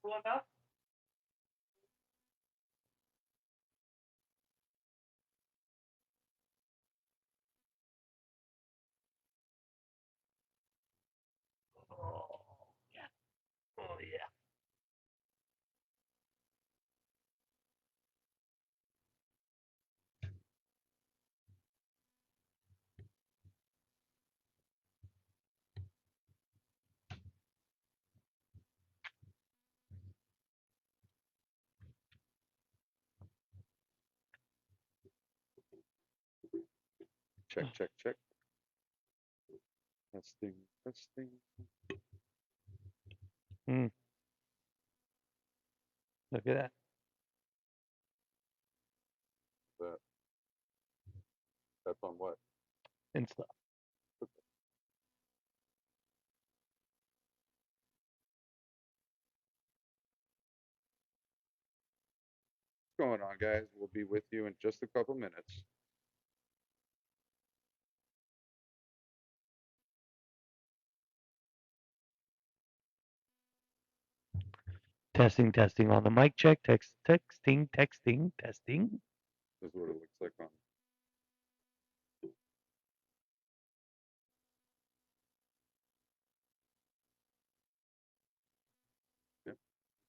Oh, yeah. Oh, yeah. Check, check, check. Testing, testing. Mm, look at that. That that's on what? And stuff. What's going on, guys? We'll be with you in just a couple minutes. Testing, testing on the mic check. Texting, texting, testing. This is what it looks like on. Yep,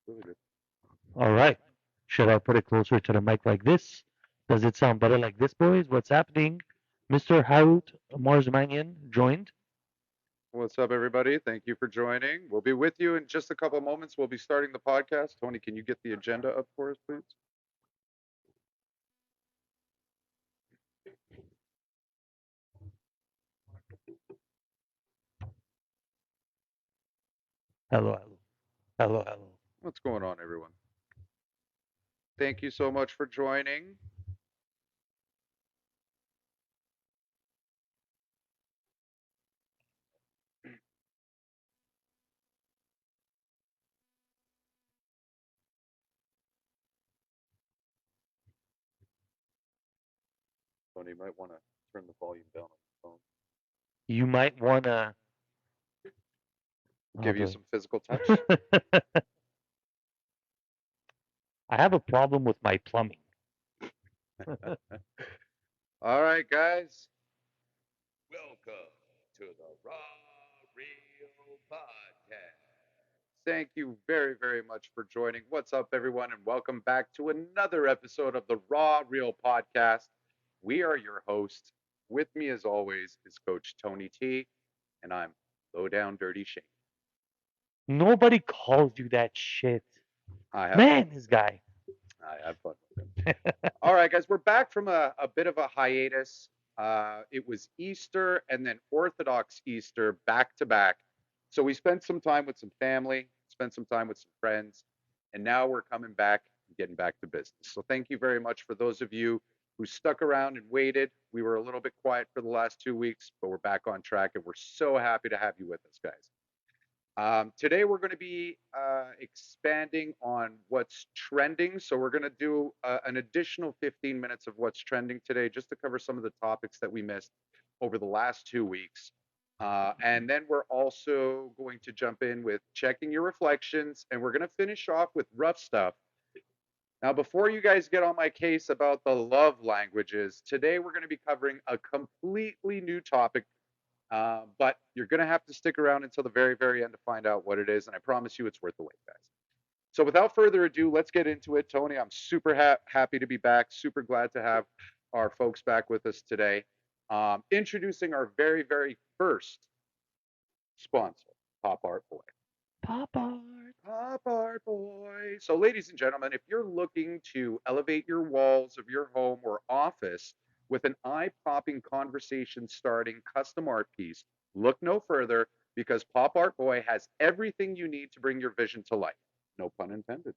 really good. All right. Should I put it closer to the mic like this? Does it sound better like this, boys? What's happening? Mr. Harut Marzmanian joined. What's up, everybody? Thank you for joining. We'll be with you in just a couple moments. We'll be starting the podcast. Tony, can you get the agenda up for us, please? Hello, hello. Hello, hello. What's going on, everyone? Thank you so much for joining. Tony, you might want to turn the volume down on You might want to. the phone. Oh, Give you boy. some physical touch. I have a problem with my plumbing. All right, guys. Welcome to the Raw Real Podcast. Thank you very, very much for joining. What's up, everyone, and welcome back to another episode of the Raw Real Podcast. We are your hosts. With me, as always, is Coach Tony T, and I'm Low Down Dirty Shane. Nobody calls you that shit. I have fun Man, with this it. guy. I have fun with it. All right, guys, we're back from a bit of a hiatus. It was Easter and then Orthodox Easter back to back. So we spent some time with some family, spent some time with some friends, and now we're coming back and getting back to business. So thank you very much for those of you who stuck around and waited. We were a little bit quiet for the last 2 weeks, but we're back on track, and we're so happy to have you with us, guys. Today we're going to be expanding on what's trending. So we're going to do an additional 15 minutes of what's trending today, just to cover some of the topics that we missed over the last 2 weeks. And then we're also going to jump in with checking your reflections, and we're going to finish off with rough stuff. Now, before you guys get on my case about the love languages, today we're going to be covering a completely new topic, but you're going to have to stick around until the very, very end to find out what it is. And I promise you it's worth the wait, guys. So without further ado, let's get into it. Tony, I'm super happy to be back. Super glad to have our folks back with us today. Introducing our very, very first sponsor, Pop Art Boy. Pop art. Pop Art Boy. So, ladies and gentlemen, if you're looking to elevate your walls of your home or office with an eye popping conversation starting custom art piece, look no further because Pop Art Boy has everything you need to bring your vision to life. No pun intended.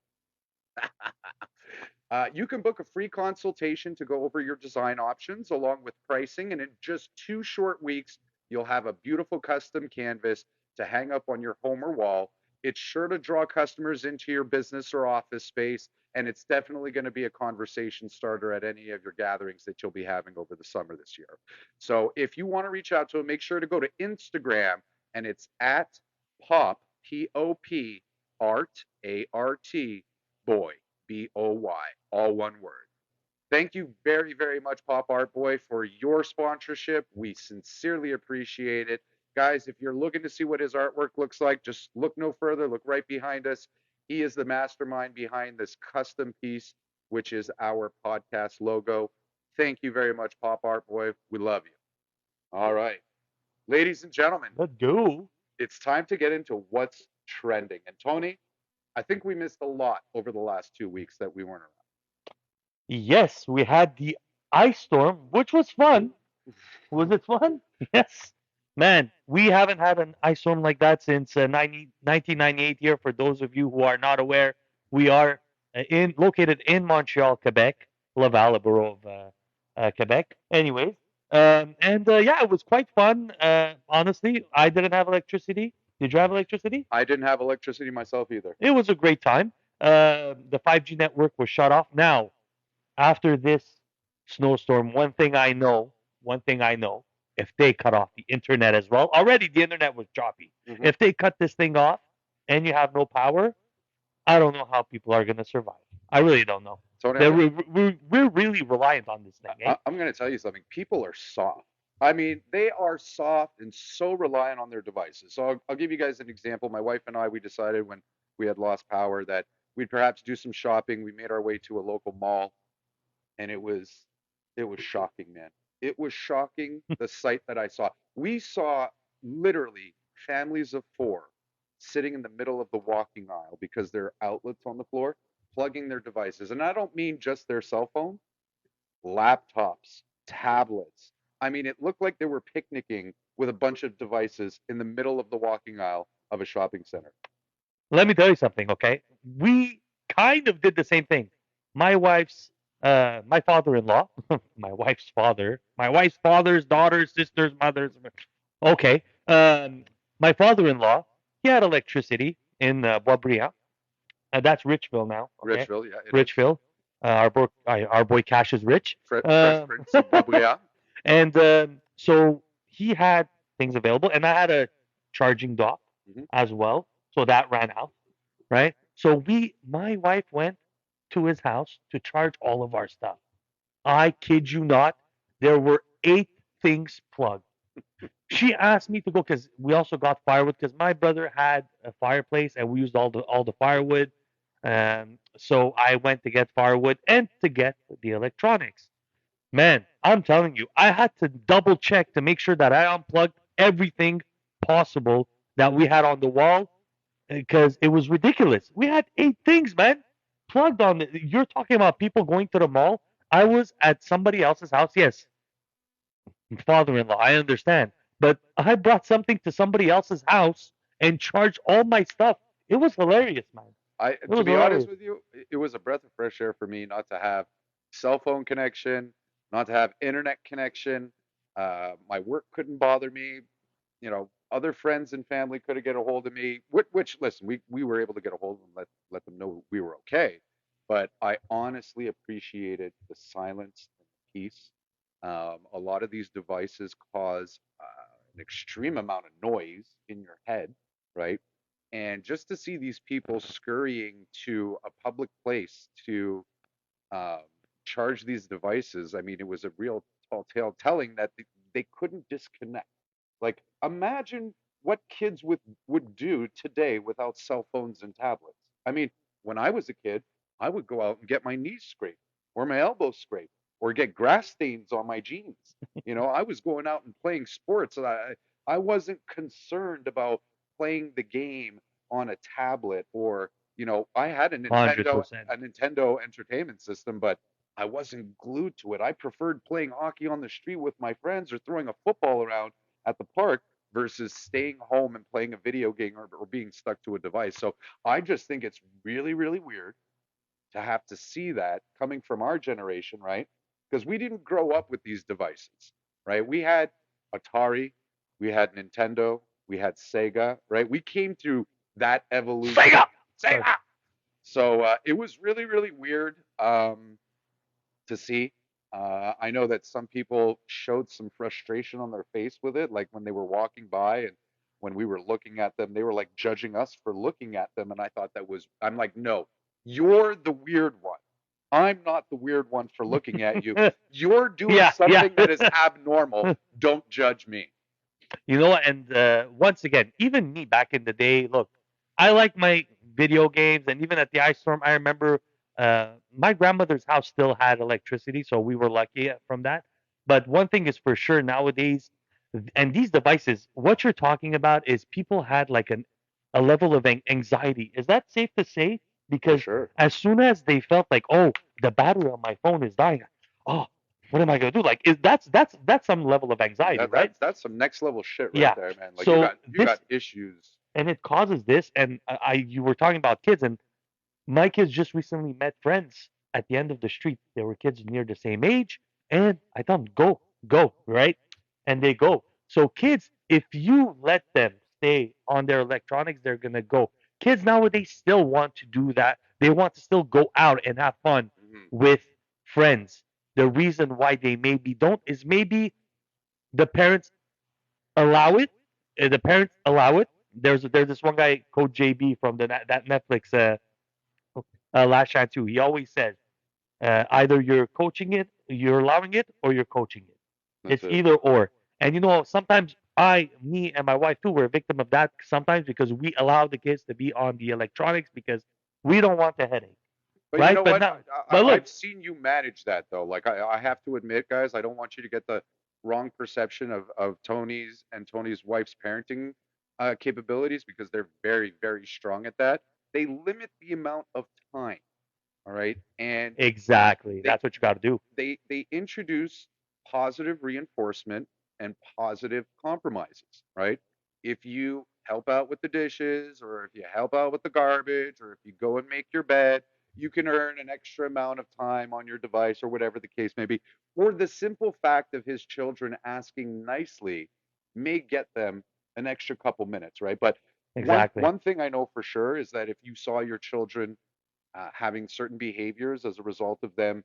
You can book a free consultation to go over your design options along with pricing, and in just 2 short weeks, you'll have a beautiful custom canvas to hang up on your home or wall. It's sure to draw customers into your business or office space, and it's definitely going to be a conversation starter at any of your gatherings that you'll be having over the summer this year. So if you want to reach out to them, make sure to go to Instagram, and it's at pop, P O P Art, A-R-T, Boy, B-O-Y, all one word. Thank you very, very much, Pop Art Boy, for your sponsorship. We sincerely appreciate it. Guys, if you're looking to see what his artwork looks like, just look no further. Look right behind us. He is the mastermind behind this custom piece, which is our podcast logo. Thank you very much, Pop Art Boy. We love you. All right. Ladies and gentlemen, Let's go. it's time to get into what's trending. And Tony, I think we missed a lot over the last 2 weeks that we weren't Yes, we had the ice storm, which was fun. Was it fun? Yes. Man, we haven't had an ice storm like that since 1998 here. For those of you who are not aware, we are in located in Montreal, Quebec, Laval, a borough of Quebec. Anyways, and yeah, it was quite fun. Honestly, I didn't have electricity. Did you have electricity? I didn't have electricity myself either. It was a great time. The 5G network was shut off. Now, after this snowstorm, one thing I know, if they cut off the internet as well, already the internet was choppy. Mhm. If they cut this thing off and you have no power, I don't know how people are going to survive. I really don't know. Tony, We're really reliant on this thing, eh? I'm going to tell you something. People are soft. I mean, they are soft and so reliant on their devices. So I'll give you guys an example. My wife and I, we decided when we had lost power that we'd perhaps do some shopping. We made our way to a local mall, and it was shocking, man. It was shocking the sight that I saw. We saw literally families of four sitting in the middle of the walking aisle because there are outlets on the floor, plugging their devices. And I don't mean just their cell phone, laptops, tablets. I mean, it looked like they were picnicking with a bunch of devices in the middle of the walking aisle of a shopping center. Let me tell you something, okay? We kind of did the same thing. My wife's, my father-in-law, my wife's father's daughters, sisters, mothers. Okay. My father-in-law, he had electricity in Boisbriand, and that's Richville now. Okay, Richville, yeah, it is. Richville. Our boy Cash is rich. Fresh Uh, Prince of Boisbriand. and so he had things available, and I had a charging dock Mhm. as well. So that ran out, right? So my wife went to his house to charge all of our stuff. I kid you not, there were 8 things plugged. She asked me to go because we also got firewood because my brother had a fireplace and we used all the firewood. So I went to get firewood and to get the electronics. Man, I'm telling you, I had to double check to make sure that I unplugged everything possible that we had on the wall because it was ridiculous. We had 8 things, man, plugged on. You're talking about people going to the mall. I was at somebody else's house. Yes, father-in-law. I understand, but I brought something to somebody else's house and charged all my stuff. It was hilarious, man. It To was be honest hilarious. with you, it was a breath of fresh air for me not to have cell phone connection, not to have internet connection. My work couldn't bother me. Other friends and family could have get a hold of me. Which listen, we were able to get a hold of them, let them know we were okay. But I honestly appreciated the silence and the peace. A lot of these devices cause an extreme amount of noise in your head, right? And just to see these people scurrying to a public place to um, charge these devices, I mean, it was a real tall tale telling that they couldn't disconnect. Like, imagine what kids would do today without cell phones and tablets. I mean, when I was a kid, I would go out and get my knees scraped or my elbows scraped or get grass stains on my jeans. I was going out and playing sports, and I wasn't concerned about playing the game on a tablet or I had a 100%. Nintendo Entertainment System, but I wasn't glued to it. I preferred playing hockey on the street with my friends or throwing a football around at the park versus staying home and playing a video game or being stuck to a device. So I just think it's really, really weird to have to see that coming from our generation, right? Because we didn't grow up with these devices, right? We had Atari, we had Nintendo, we had Sega, right? We came through that evolution. Sega! Sega! Sega! So it was really, really weird to see. I know that some people showed some frustration on their face with it, like when they were walking by and when we were looking at them. They were like judging us for looking at them, and I thought I'm like, no, you're the weird one. I'm not the weird one for looking at you. You're doing Yeah, yeah. something that is abnormal. Don't judge me. You know what? And once again, even me back in the day, look, I like my video games, and even at the ice storm, I remember my grandmother's house still had electricity, so we were lucky from that. But one thing is for sure nowadays, and these devices, what you're talking about is people had like a level of anxiety. Is that safe to say? For Because sure. as soon as they felt like, oh, the battery on my phone is dying, oh, what am I gonna do? Like, is that's some level of anxiety, That right? that's some next level shit right Yeah. there, man. Like So you this got issues. and it causes this, and you were talking about kids, and my kids just recently met friends at the end of the street. There were kids near the same age, and I tell them go, right, and they go. So kids, if you let them stay on their electronics, they're gonna go. Kids nowadays still want to do that. They want to still go out and have fun Mhm. with friends. The reason why they maybe don't is maybe the parents allow it. The parents allow it. There's this one guy, Coach JB from that Netflix Last Chance 2. He always says either you're coaching it, you're allowing it, or you're coaching it. That's It's it. either or. And you know, sometimes me and my wife too, we're a victim of that sometimes because we allow the kids to be on the electronics because we don't want the headache, But you right? know But what? now, but look, I've seen you manage that though. Like I have to admit, guys, I don't want you to get the wrong perception of Tony's and Tony's wife's parenting capabilities because they're very, very strong at that. They limit the amount of time, all right? And exactly. they That's what you got to do. they introduce positive reinforcement and positive compromises, right? If you help out with the dishes or if you help out with the garbage or if you go and make your bed, you can earn an extra amount of time on your device or whatever the case may be. Or the simple fact of his children asking nicely may get them an extra couple minutes, right? But Exactly. one thing I know for sure is that if you saw your children having certain behaviors as a result of them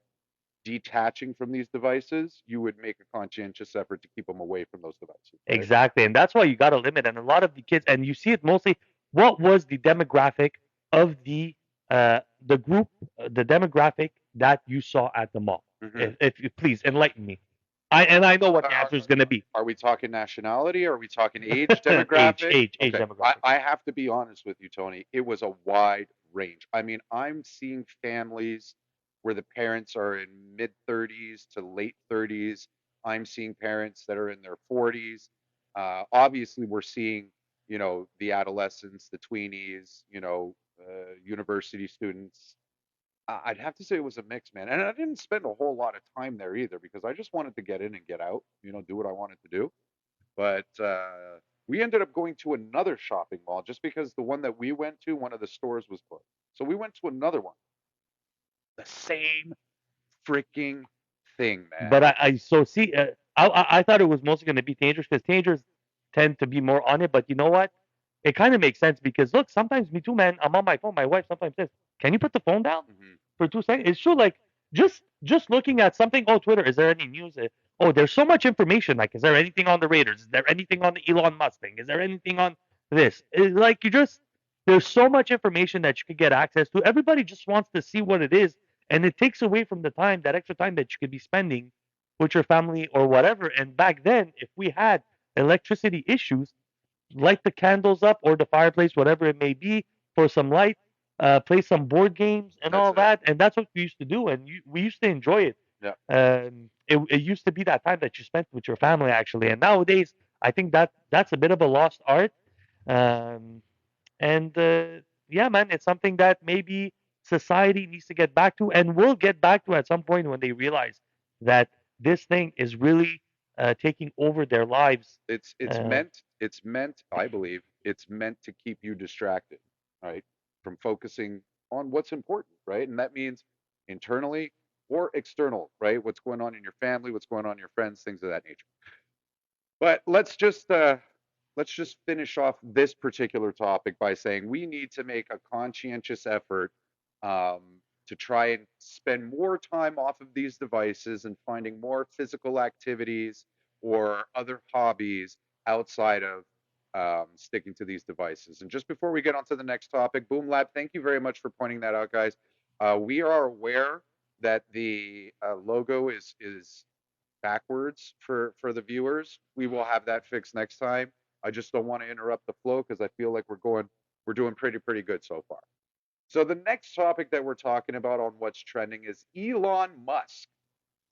detaching from these devices, you would make a conscientious effort to keep them away from those devices, right? Exactly. And that's why you got to limit. And a lot of the kids, and you see it mostly, what was the demographic of the group, the demographic that you saw at the mall? Mm-hmm. If you please enlighten me. I know what the Are, answer is going to be. are we talking nationality? Are we talking age demographic? Age Okay, demographic. I have to be honest with you, Tony. It was a wide range. I mean, I'm seeing families where the parents are in mid 30s to late 30s. I'm seeing parents that are in their 40s. Obviously, we're seeing, the adolescents, the tweenies, university students. I'd have to say it was a mix, man. And I didn't spend a whole lot of time there either because I just wanted to get in and get out, do what I wanted to do. But we ended up going to another shopping mall just because the one that we went to, one of the stores was closed. So we went to another one. The same freaking thing, man. But I so see, I thought it was mostly going to be teenagers because teenagers tend to be more on it. But you know what? It kind of makes sense because look, sometimes me too, man. I'm on my phone. My wife sometimes says, "Can you put the phone down Hmm. for 2 seconds?" It's true. Like just looking at something. Oh, Twitter. Is there any news? Oh, there's so much information. Like, is there anything on the Raiders? Is there anything on the Elon Musk thing? Is there anything on this? It's like you just there's so much information that you could get access to. Everybody just wants to see what it is, and it takes away from the time, that extra time that you could be spending with your family or whatever. And back then, if we had electricity issues, light the candles up or the fireplace, whatever it may be, for some light, play some board games and That's all it. that. And that's what we used to do, and we used to enjoy it. Yeah. It used to be that time that you spent with your family actually, and nowadays I think that's a bit of a lost art. Um, and yeah, man, it's something that maybe society needs to get back to, and will get back to at some point when they realize that this thing is really taking over their lives. Uh, It's meant, I believe, it's meant to keep you distracted, right? From focusing on what's important, right? And that means internally or external, right? What's going on in your family, what's going on in your friends, things of that nature. But let's just finish off this particular topic by saying we need to make a conscientious effort um, to try and spend more time off of these devices and finding more physical activities or other hobbies outside of sticking to these devices. And just before we get on to the next topic, Boom Lab, thank you very much for pointing that out, guys. We are aware that the logo is backwards for the viewers. We will have that fixed next time. I just don't want to interrupt the flow because I feel like we're doing pretty good so far. So the next topic that we're talking about on what's trending is Elon Musk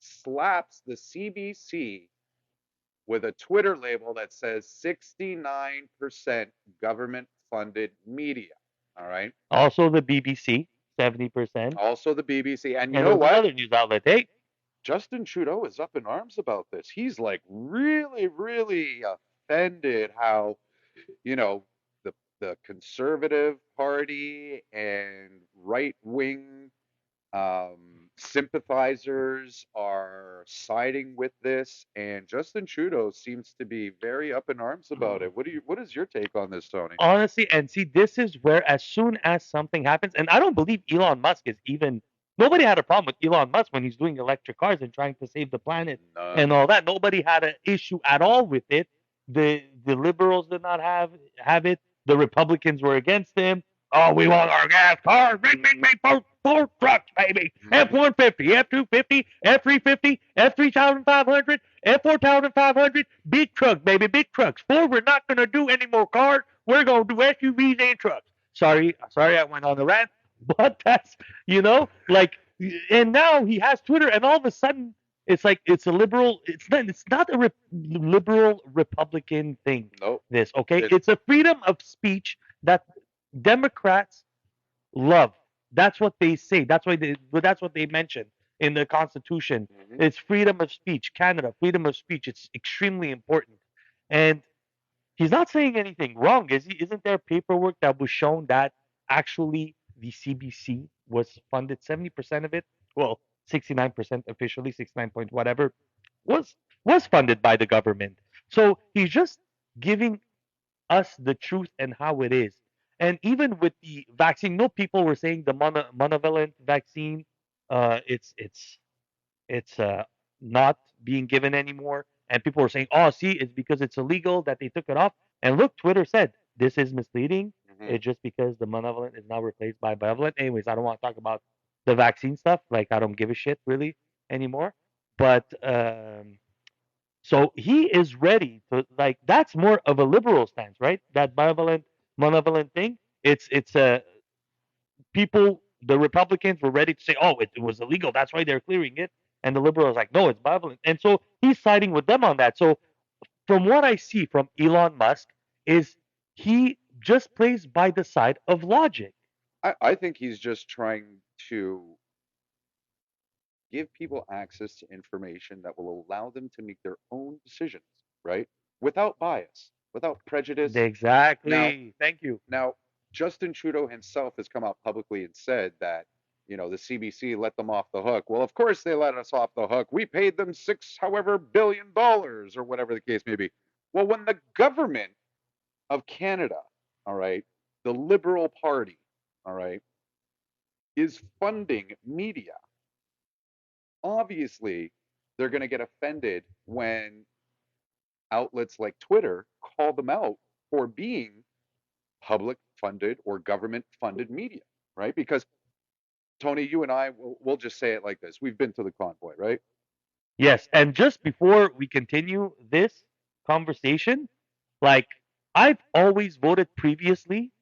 slaps the CBC with a Twitter label that says 69% government funded media. All right. Also the BBC, 70%. Also the BBC. And you And know there's what? another news outlet. Hey, Justin Trudeau is up in arms about this. He's like really offended how, you know, the the conservative party and right wing sympathizers are siding with this, and Justin Trudeau seems to be very up in arms about it. What is your take on this, Tony? honestly, and see, this is where as soon as something happens, and I don't believe Elon Musk is even, nobody had a problem with Elon Musk when he's doing electric cars and trying to save the planet None. and all that. Nobody had an issue at all with it. The liberals did not have it. The Republicans were against him. Oh, we want our gas cars. Bing, four trucks, baby. Mhm. F-150, F-250, F-350, F-3500, F-4500. Big truck, baby, big trucks. Ford, we're not going to do any more cars. We're going to do SUVs and trucks. Sorry, I went on the rant, but that's, like, and now he has Twitter, and all of a sudden, it's like it's a liberal. It's not a liberal Republican thing. Nope. This okay? It, It's a freedom of speech that Democrats love. That's what they say. That's what they mention in the Constitution. mhm. It's freedom of speech. Canada, freedom of speech. It's extremely important. And he's not saying anything wrong, is he? Isn't there paperwork that was shown that actually the CBC was funded 70% of it? Well, 69% officially, 69 point whatever was was funded by the government. So he's just giving us the truth and how it is. And even with the vaccine, no, people were saying the monovalent vaccine, it's not being given anymore. And people were saying, oh, see, it's because it's illegal that they took it off. And look, Twitter said this is misleading. Mhm. It's just because the monovalent is now replaced by bivalent. Anyways, I don't want to talk about the vaccine stuff. Like, I don't give a shit really anymore. But so he is ready to, like, that's more of a liberal stance, right? That bivalent monovalent thing. It's people, the Republicans were ready to say, oh, it was illegal. That's why they're clearing it. And the liberals like, no, it's bivalent. And so he's siding with them on that. So from what I see from Elon Musk is he just plays by the side of logic. I think he's just trying to give people access to information that will allow them to make their own decisions, right? Without bias, without prejudice. Now, Exactly. Thank you. Now, Justin Trudeau himself has come out publicly and said that, the CBC let them off the hook. Well, of course they let us off the hook. We paid them however billion dollars or whatever the case may be. Well, when the government of Canada, all right, the Liberal Party, all right, is funding media, obviously they're going to get offended when outlets like Twitter call them out for being public funded or government funded media, right? Because Tony, you and I, we'll just say it like this: we've been to the convoy, right? Yes, and just before we continue this conversation, like, I've always voted previously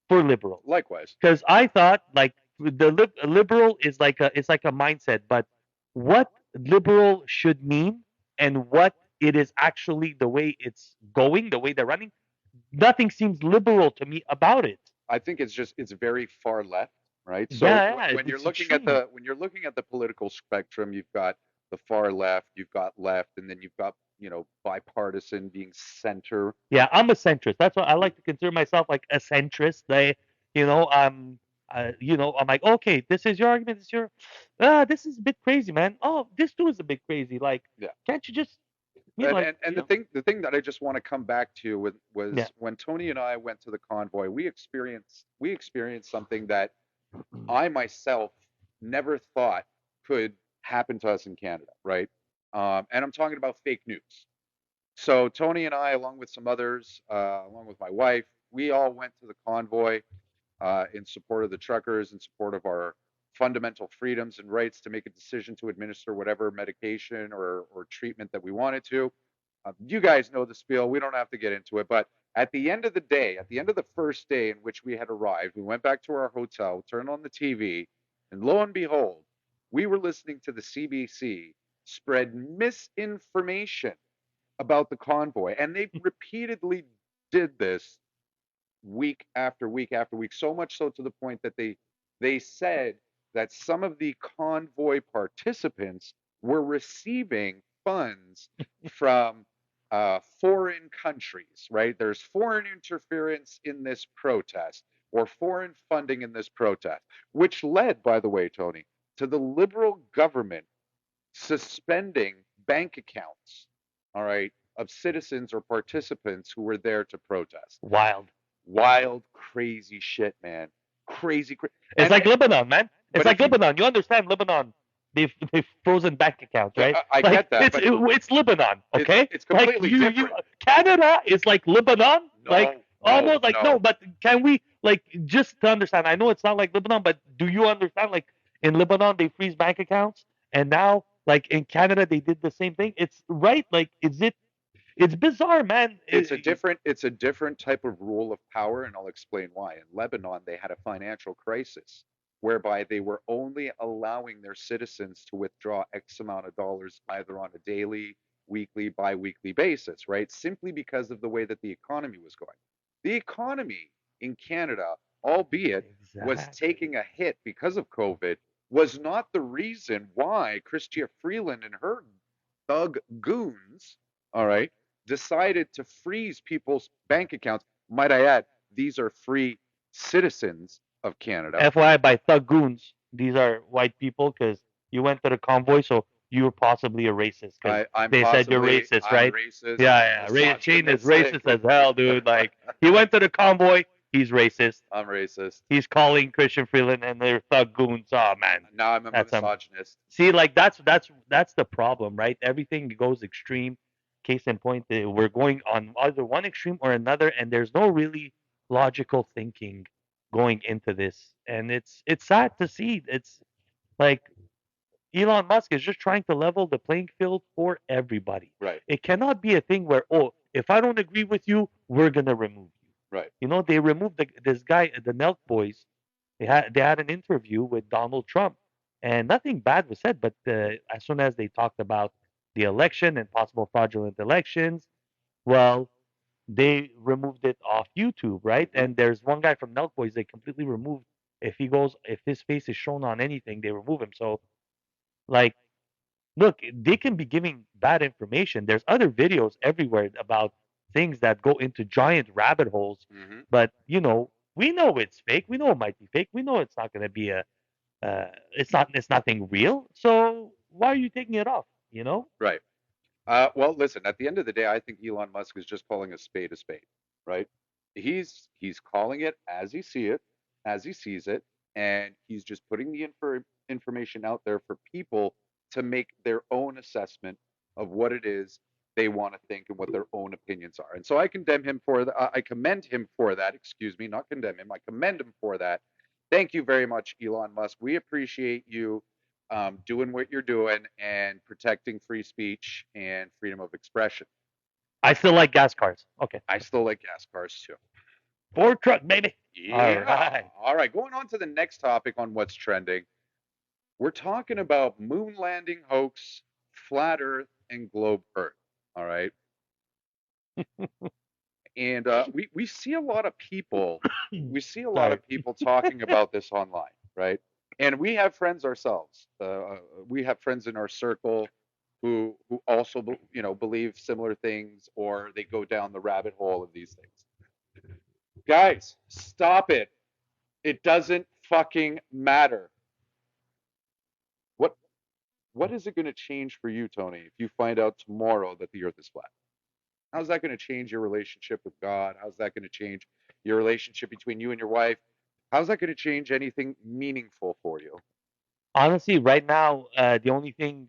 for liberal Likewise, because I thought, like, liberal is like a mindset, but what liberal should mean and what it is actually, the way it's going, the way they're running, nothing seems liberal to me about it. I think it's very far left, right? So Yeah, yeah, when you're it's looking at extreme. the political spectrum, you've got the far left, you've got left, and then you've got bipartisan being center. Yeah, I'm a centrist. That's what I like to consider myself, like a centrist. I'm like, okay, this is your argument. This is a bit crazy, man. Oh, this too is a bit crazy. Like, Yeah. can't you just be And like, and the thing that I just want to come back to yeah, was when Tony and I went to the convoy, we experienced something that I myself never thought could happen to us in Canada, right? And I'm talking about fake news. So Tony and I, along with some others, along with my wife, we all went to the convoy in support of the truckers, in support of our fundamental freedoms and rights to make a decision to administer whatever medication or treatment that we wanted to. You guys know the spiel. We don't have to get into it. But at the end of the day, at the end of the first day in which we had arrived, we went back to our hotel, turned on the TV, and lo and behold, we were listening to the CBC spread misinformation about the convoy. And they repeatedly did this week after week after week, so much so to the point that they said that some of the convoy participants were receiving funds from foreign countries, right? There's foreign interference in this protest or foreign funding in this protest, which led, by the way, Tony, to the liberal government suspending bank accounts, all right, of citizens or participants who were there to protest. Wild. Wild, crazy shit, man. Crazy, It's like Lebanon, man. It's but like if you, Lebanon. You understand Lebanon? They've frozen bank accounts, right? I Like get that, but it's Lebanon, okay? it's Like completely you different. Canada is like Lebanon, like No, no, almost like no. no. But can we like just to understand? I know it's not like Lebanon, but do you understand? Like in Lebanon, they freeze bank accounts, and now like in Canada, they did the same thing. It's right. Like is it? It's bizarre, man. It's a different type of rule of power, and I'll explain why. In Lebanon, they had a financial crisis whereby they were only allowing their citizens to withdraw X amount of dollars either on a daily, weekly, bi-weekly basis, right? Simply because of the way that the economy was going. The economy in Canada, albeit was Exactly. taking a hit because of COVID, was not the reason why Chrystia Freeland and her thug goons, all right, decided to freeze people's bank accounts. Might I add, these are free citizens of Canada. FYI, by thug goons, these are white people because you went to the convoy, so you were possibly a racist because they said you're racist, I'm right? racist, Yeah, I'm yeah. Shane is misogynistic. racist as hell, dude. Like he went to the convoy, he's racist. I'm racist. He's calling Christian Freeland and they're thug goons. Oh man, Now I'm a that's misogynist. see, like that's the problem, right? Everything goes extreme. Case in point, we're going on either one extreme or another, and there's no really logical thinking going into this, and it's sad to see. It's like Elon Musk is just trying to level the playing field for everybody. Right, It cannot be a thing where, oh, if I don't agree with you, we're gonna remove you. right. You know, they removed this guy, the Nelk boys. They had an interview with Donald Trump, and nothing bad was said. But as soon as they talked about the election and possible fraudulent elections, well, they removed it off YouTube, right? Hmm. And there's one guy from Nelk Boys they completely removed. If his face is shown on anything, they remove him. So, like, look, they can be giving bad information. There's other videos everywhere about things that go into giant rabbit holes, Hmm. but we know it's fake. We know it might be fake. We know it's not going to be it's nothing real. So why are you taking it off? You know? Right. Well, listen. At the end of the day, I think Elon Musk is just calling a spade, right? He's calling it as he see it, as he sees it, and he's just putting the information out there for people to make their own assessment of what it is they want to think and what their own opinions are. And so I condemn him for that. I commend him for that. Excuse me, not condemn him. I commend him for that. Thank you very much, Elon Musk. We appreciate you doing what you're doing and protecting free speech and freedom of expression. I still like gas cars. Okay. I still like gas cars too. Ford truck, baby. All Yeah. right. All right. Going on to the next topic on what's trending. We're talking about moon landing hoax, flat Earth, and globe Earth. All right. And we see a lot of people, we see a lot Sorry. of people talking about this online, right? And we have friends ourselves. We have friends in our circle who also believe similar things, or they go down the rabbit hole of these things. Guys, stop it. It doesn't fucking matter. What what is it going to change for you, Tony, if you find out tomorrow that the Earth is flat? How's that going to change your relationship with God? How's that going to change your relationship between you and your wife? How's that going to change anything meaningful for you? Honestly, right now, the only thing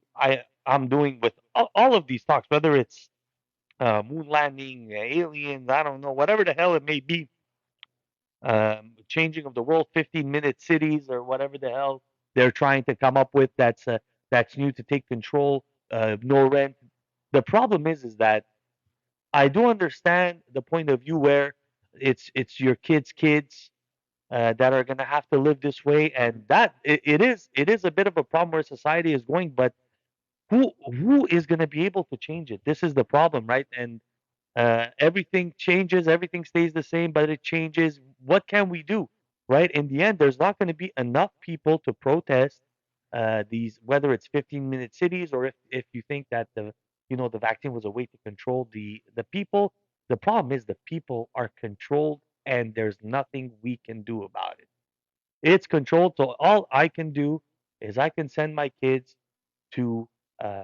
I'm doing with all of these talks, whether it's moon landing, aliens, I don't know, whatever the hell it may be, changing of the world, 15-minute cities or whatever the hell they're trying to come up with that's new to take control, no rent. The problem is that I do understand the point of view where it's your kids that are going to have to live this way, and that it is a bit of a problem where society is going, but who is going to be able to change it? This is the problem, right? And everything changes, everything stays the same, but it changes. What can we do, right? In the end, there's not going to be enough people to protest these, whether it's 15-minute cities or if you think that the vaccine was a way to control the people. The problem is the people are controlled, and there's nothing we can do about it. It's controlled, so all I can do is I can send my kids to uh,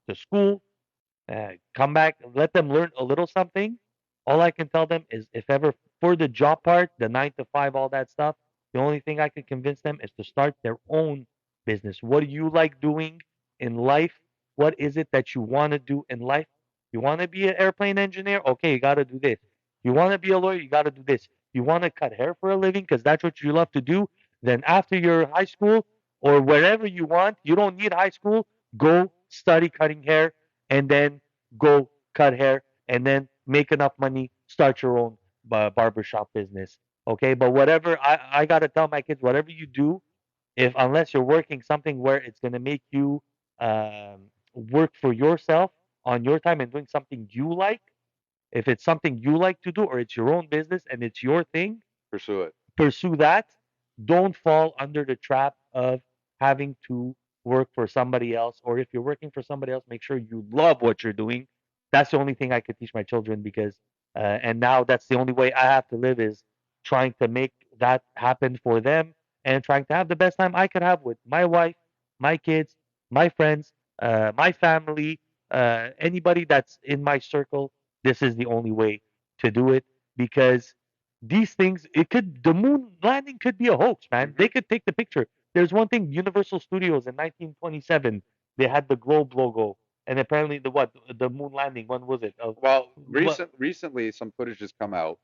to school, come back, let them learn a little something. All I can tell them is if ever for the job part, the 9 to 5, all that stuff, the only thing I can convince them is to start their own business. What do you like doing in life? What is it that you want to do in life? You want to be an airplane engineer? Okay, you got to do this. You want to be a lawyer? You got to do this. You want to cut hair for a living because that's what you love to do? Then after your high school or wherever you want, you don't need high school. Go study cutting hair and then go cut hair and then make enough money, start your own barbershop business. Okay, but whatever I gotta tell my kids, whatever you do, if unless you're working something where it's gonna make you work for yourself on your time and doing something you like, if it's something you like to do or it's your own business and it's your thing, Pursue it. pursue that. Don't fall under the trap of having to work for somebody else. Or if you're working for somebody else, make sure you love what you're doing. That's the only thing I could teach my children because, and now that's the only way I have to live is trying to make that happen for them and trying to have the best time I could have with my wife, my kids, my friends, my family, anybody that's in my circle. This is the only way to do it because these things the moon landing could be a hoax, man. They could take the picture. There's one thing, Universal Studios in 1927, they had the globe logo, and apparently the moon landing, when was it? Well, What? recently some footage has come out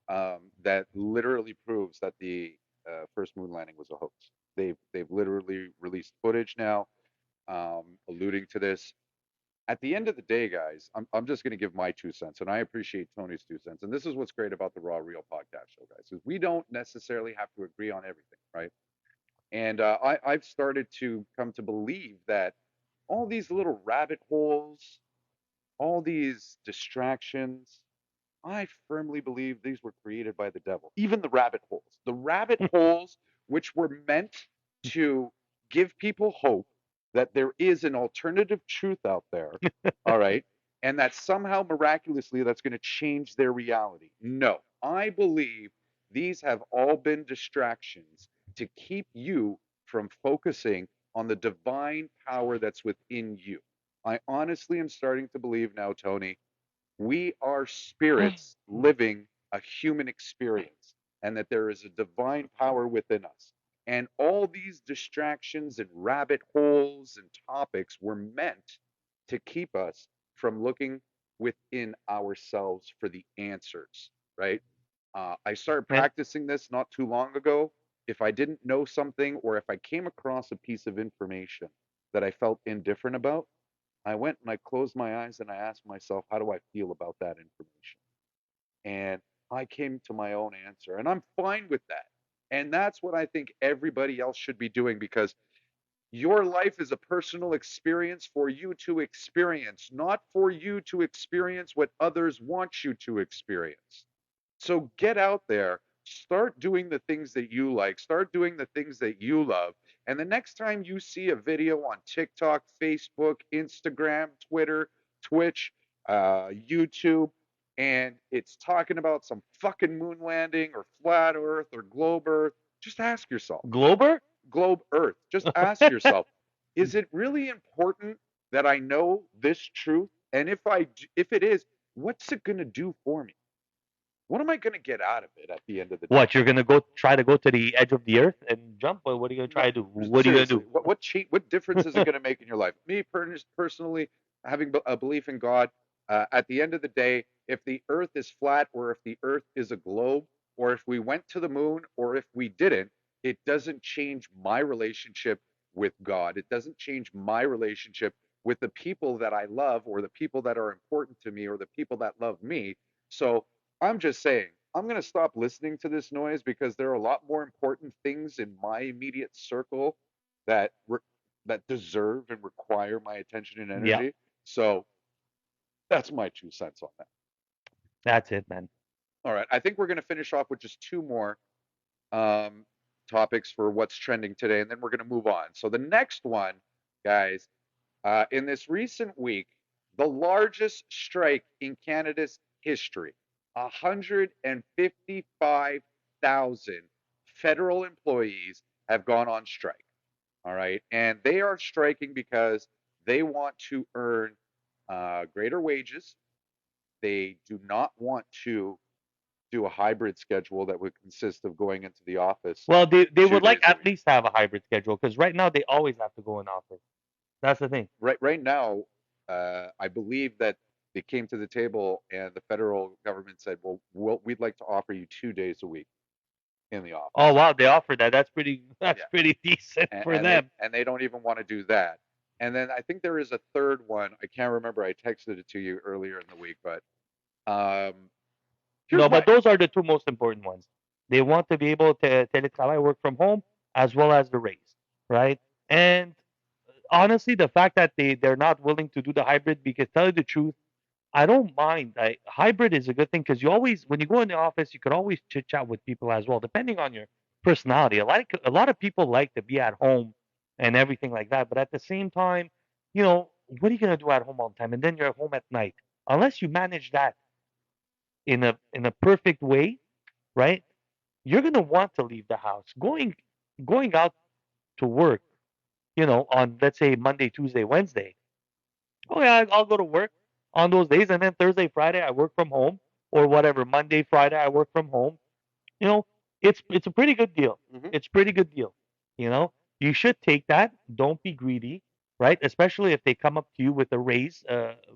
that literally proves that the first moon landing was a hoax. They've literally released footage now alluding to this. At the end of the day, guys, I'm just going to give my 2 cents, and I appreciate Tony's 2 cents. And this is what's great about the Raw Real podcast show, guys, is we don't necessarily have to agree on everything, right? And I've started to come to believe that all these little rabbit holes, all these distractions, I firmly believe these were created by the devil. Even the rabbit holes. The rabbit holes, which were meant to give people hope that there is an alternative truth out there, all right, and that somehow miraculously that's going to change their reality. No, I believe these have all been distractions to keep you from focusing on the divine power that's within you. I honestly am starting to believe now, Tony, we are spirits living a human experience and that there is a divine power within us. And all these distractions and rabbit holes and topics were meant to keep us from looking within ourselves for the answers, right? I started And practicing this not too long ago. If I didn't know something or if I came across a piece of information that I felt indifferent about, I went and I closed my eyes and I asked myself, how do I feel about that information? And I came to my own answer, and I'm fine with that. And that's what I think everybody else should be doing because your life is a personal experience for you to experience, not for you to experience what others want you to experience. So get out there, start doing the things that you like, start doing the things that you love. And the next time you see a video on TikTok, Facebook, Instagram, Twitter, Twitch, YouTube, and it's talking about some fucking moon landing or flat earth or globe earth, just ask yourself, Glober? globe earth, just ask yourself, is it really important that I know this truth? And if it is, what's it going to do for me? What am I going to get out of it at the end of the day? What, you're gonna go try to go to the edge of the earth and jump? Or what are you gonna No, try to do? What are you gonna seriously, do? what difference is it going to make in your life? Me personally, having a belief in God, At the end of the day, if the Earth is flat or if the Earth is a globe, or if we went to the moon or if we didn't, it doesn't change my relationship with God. It doesn't change my relationship with the people that I love or the people that are important to me or the people that love me. So I'm just saying, I'm going to stop listening to this noise because there are a lot more important things in my immediate circle that that deserve and require my attention and Yeah, energy. So that's my 2 cents on that. that's it, man. All right. I think we're going to finish off with just two more um, topics for what's trending today, and then we're going to move on. So the next one, guys, in this recent week, the largest strike in Canada's history, 155,000 federal employees have gone on strike. All right. And they are striking because they want to earn greater wages. They do not want to do a hybrid schedule that would consist of going into the office Well, they two would like days a at week. least have a hybrid schedule because right now they always have to go in office. That's the thing. Right now, I believe that they came to the table and the federal government said, well, we'd like to offer you 2 days a week in the Oh office. wow, they offered that. That's pretty. That's Yeah. pretty decent and, for and they them. and they don't even want to do that. And then I think there is a third one. I can't remember. I texted it to you earlier in the week, but um, here's No, my but those are the two most important ones. They want to be able to teletravail, work from home, as well as the raise, right? And honestly, the fact that they're not willing to do the hybrid, because tell you the truth, I don't mind. Hybrid is a good thing because you always, when you go in the office, you could always chit chat with people as well, depending on your personality. A lot of people like to be at home and everything like that, but at the same time, what are you gonna do at home all the time? And then you're home at night. Unless you manage that in a perfect way, right? You're gonna want to leave the house. Going out to work, on let's say Monday, Tuesday, Wednesday. Oh yeah, I'll go to work on those days, and then Thursday, Friday I work from home, or whatever. Monday, Friday I work from home. You know, it's a pretty good deal. hmm It's pretty good deal. You know, you should take that. Don't be greedy, right? Especially if they come up to you with a raise,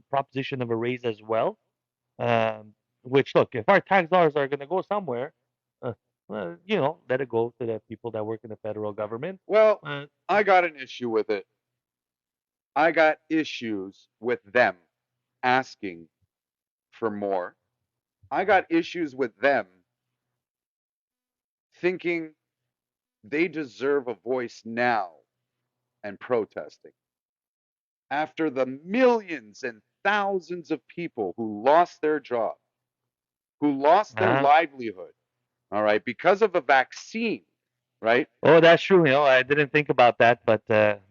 proposition of a raise as well. Which look, if our tax dollars are going to go somewhere, uh, well, let it go to the people that work in the federal government. well, Uh, I got an issue with it. I got issues with them asking for more. I got issues with them thinking they deserve a voice now and protesting. After the millions and thousands of people who lost their job, who lost their uh, livelihood, all right, because of a vaccine, right? oh, that's true. I didn't think about that, but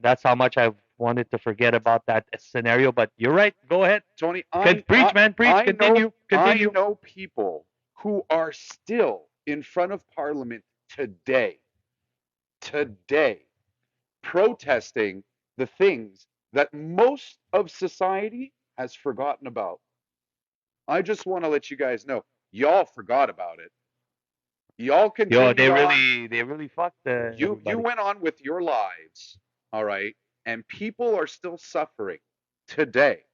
that's how much I wanted to forget about that scenario. But you're right. Go ahead. Tony, Preach, man. Preach. Continue. I Continue. know people who are still in front of Parliament today, protesting the things that most of society has forgotten about. I just want to let you guys know, y'all forgot about it. Y'all Yo, continued they on. really, they really fucked You everybody. went on with your lives, all right, and people are still suffering today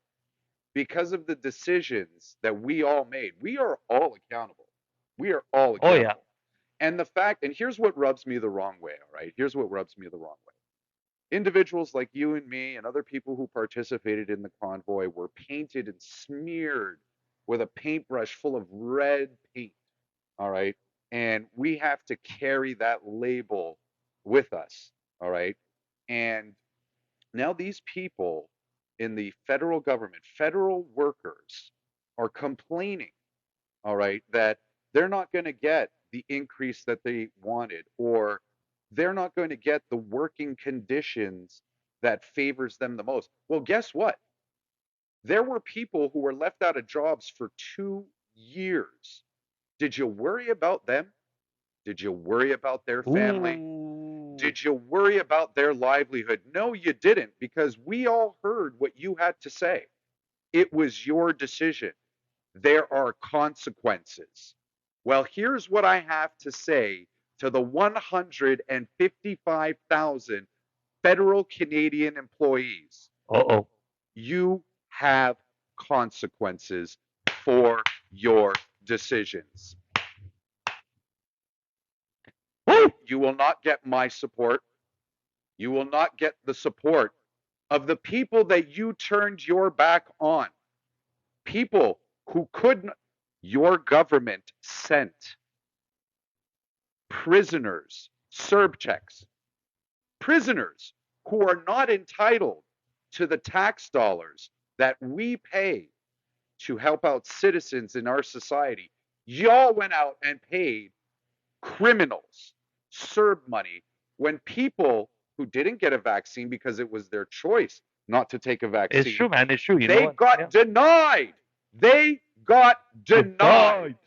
because of the decisions that we all made. We are all accountable. We are all Oh yeah. accountable. And the fact, and here's what rubs me the wrong way, all right? Here's what rubs me the wrong way. Individuals like you and me and other people who participated in the convoy were painted and smeared with a paintbrush full of red paint, all right? And we have to carry that label with us, all right? And now these people in the federal government, federal workers, are complaining, all right, that they're not going to get the increase that they wanted, or they're not going to get the working conditions that favors them the most. Well, guess what? There were people who were left out of jobs for 2 years. Did you worry about them? Did you worry about their family? Ooh. Did you worry about their livelihood? No, you didn't, because we all heard what you had to say. It was your decision. There are consequences. Well, here's what I have to say to the 155,000 federal Canadian employees. Uh-oh. You have consequences for your decisions. Woo! You will not get my support. You will not get the support of the people that you turned your back on. People who couldn't, your government sent prisoners, Serbcheks, prisoners who are not entitled to the tax dollars that we pay to help out citizens in our society. Y'all went out and paid criminals Serb money when people who didn't get a vaccine because it was their choice not to take a vaccine. It's true, man. It's true. You know They what? got Yeah. denied. They got denied. Denied.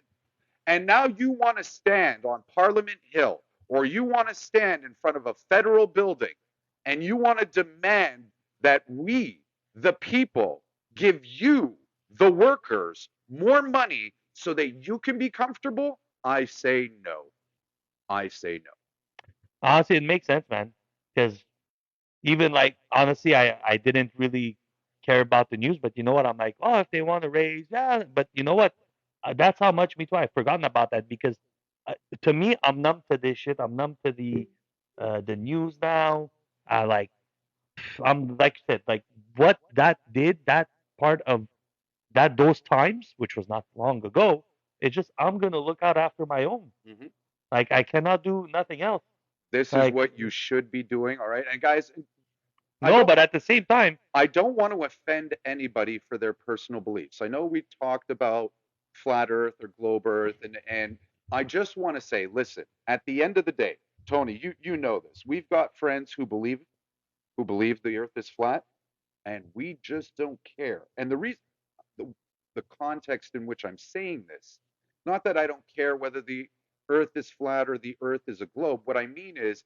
And now you want to stand on Parliament Hill or you want to stand in front of a federal building and you want to demand that we, the people, give you, the workers, more money so that you can be comfortable? I say no. I say no. Honestly, it makes sense, man. Because even like honestly, I didn't really care about the news, but you know what? I'm like, oh, if they want to raise, yeah. But you know what? That's how much me too. I've forgotten about that because to me, I'm numb to this shit. I'm numb to the news now. I like I'm like I said, like what that did, that part of that those times, which was not long ago. It's just I'm gonna look out after my own. Mm-hmm. Like I cannot do nothing else. This is Like what you should be doing, all right? And guys, no, but at the same time, I don't want to offend anybody for their personal beliefs. I know we talked about flat Earth or globe Earth, and I just want to say, listen, at the end of the day, Tony, you know this. We've got friends who believe the Earth is flat, and we just don't care. And the reason, the, the context in which I'm saying this, not that I don't care whether the Earth is flat or the Earth is a globe. What I mean is,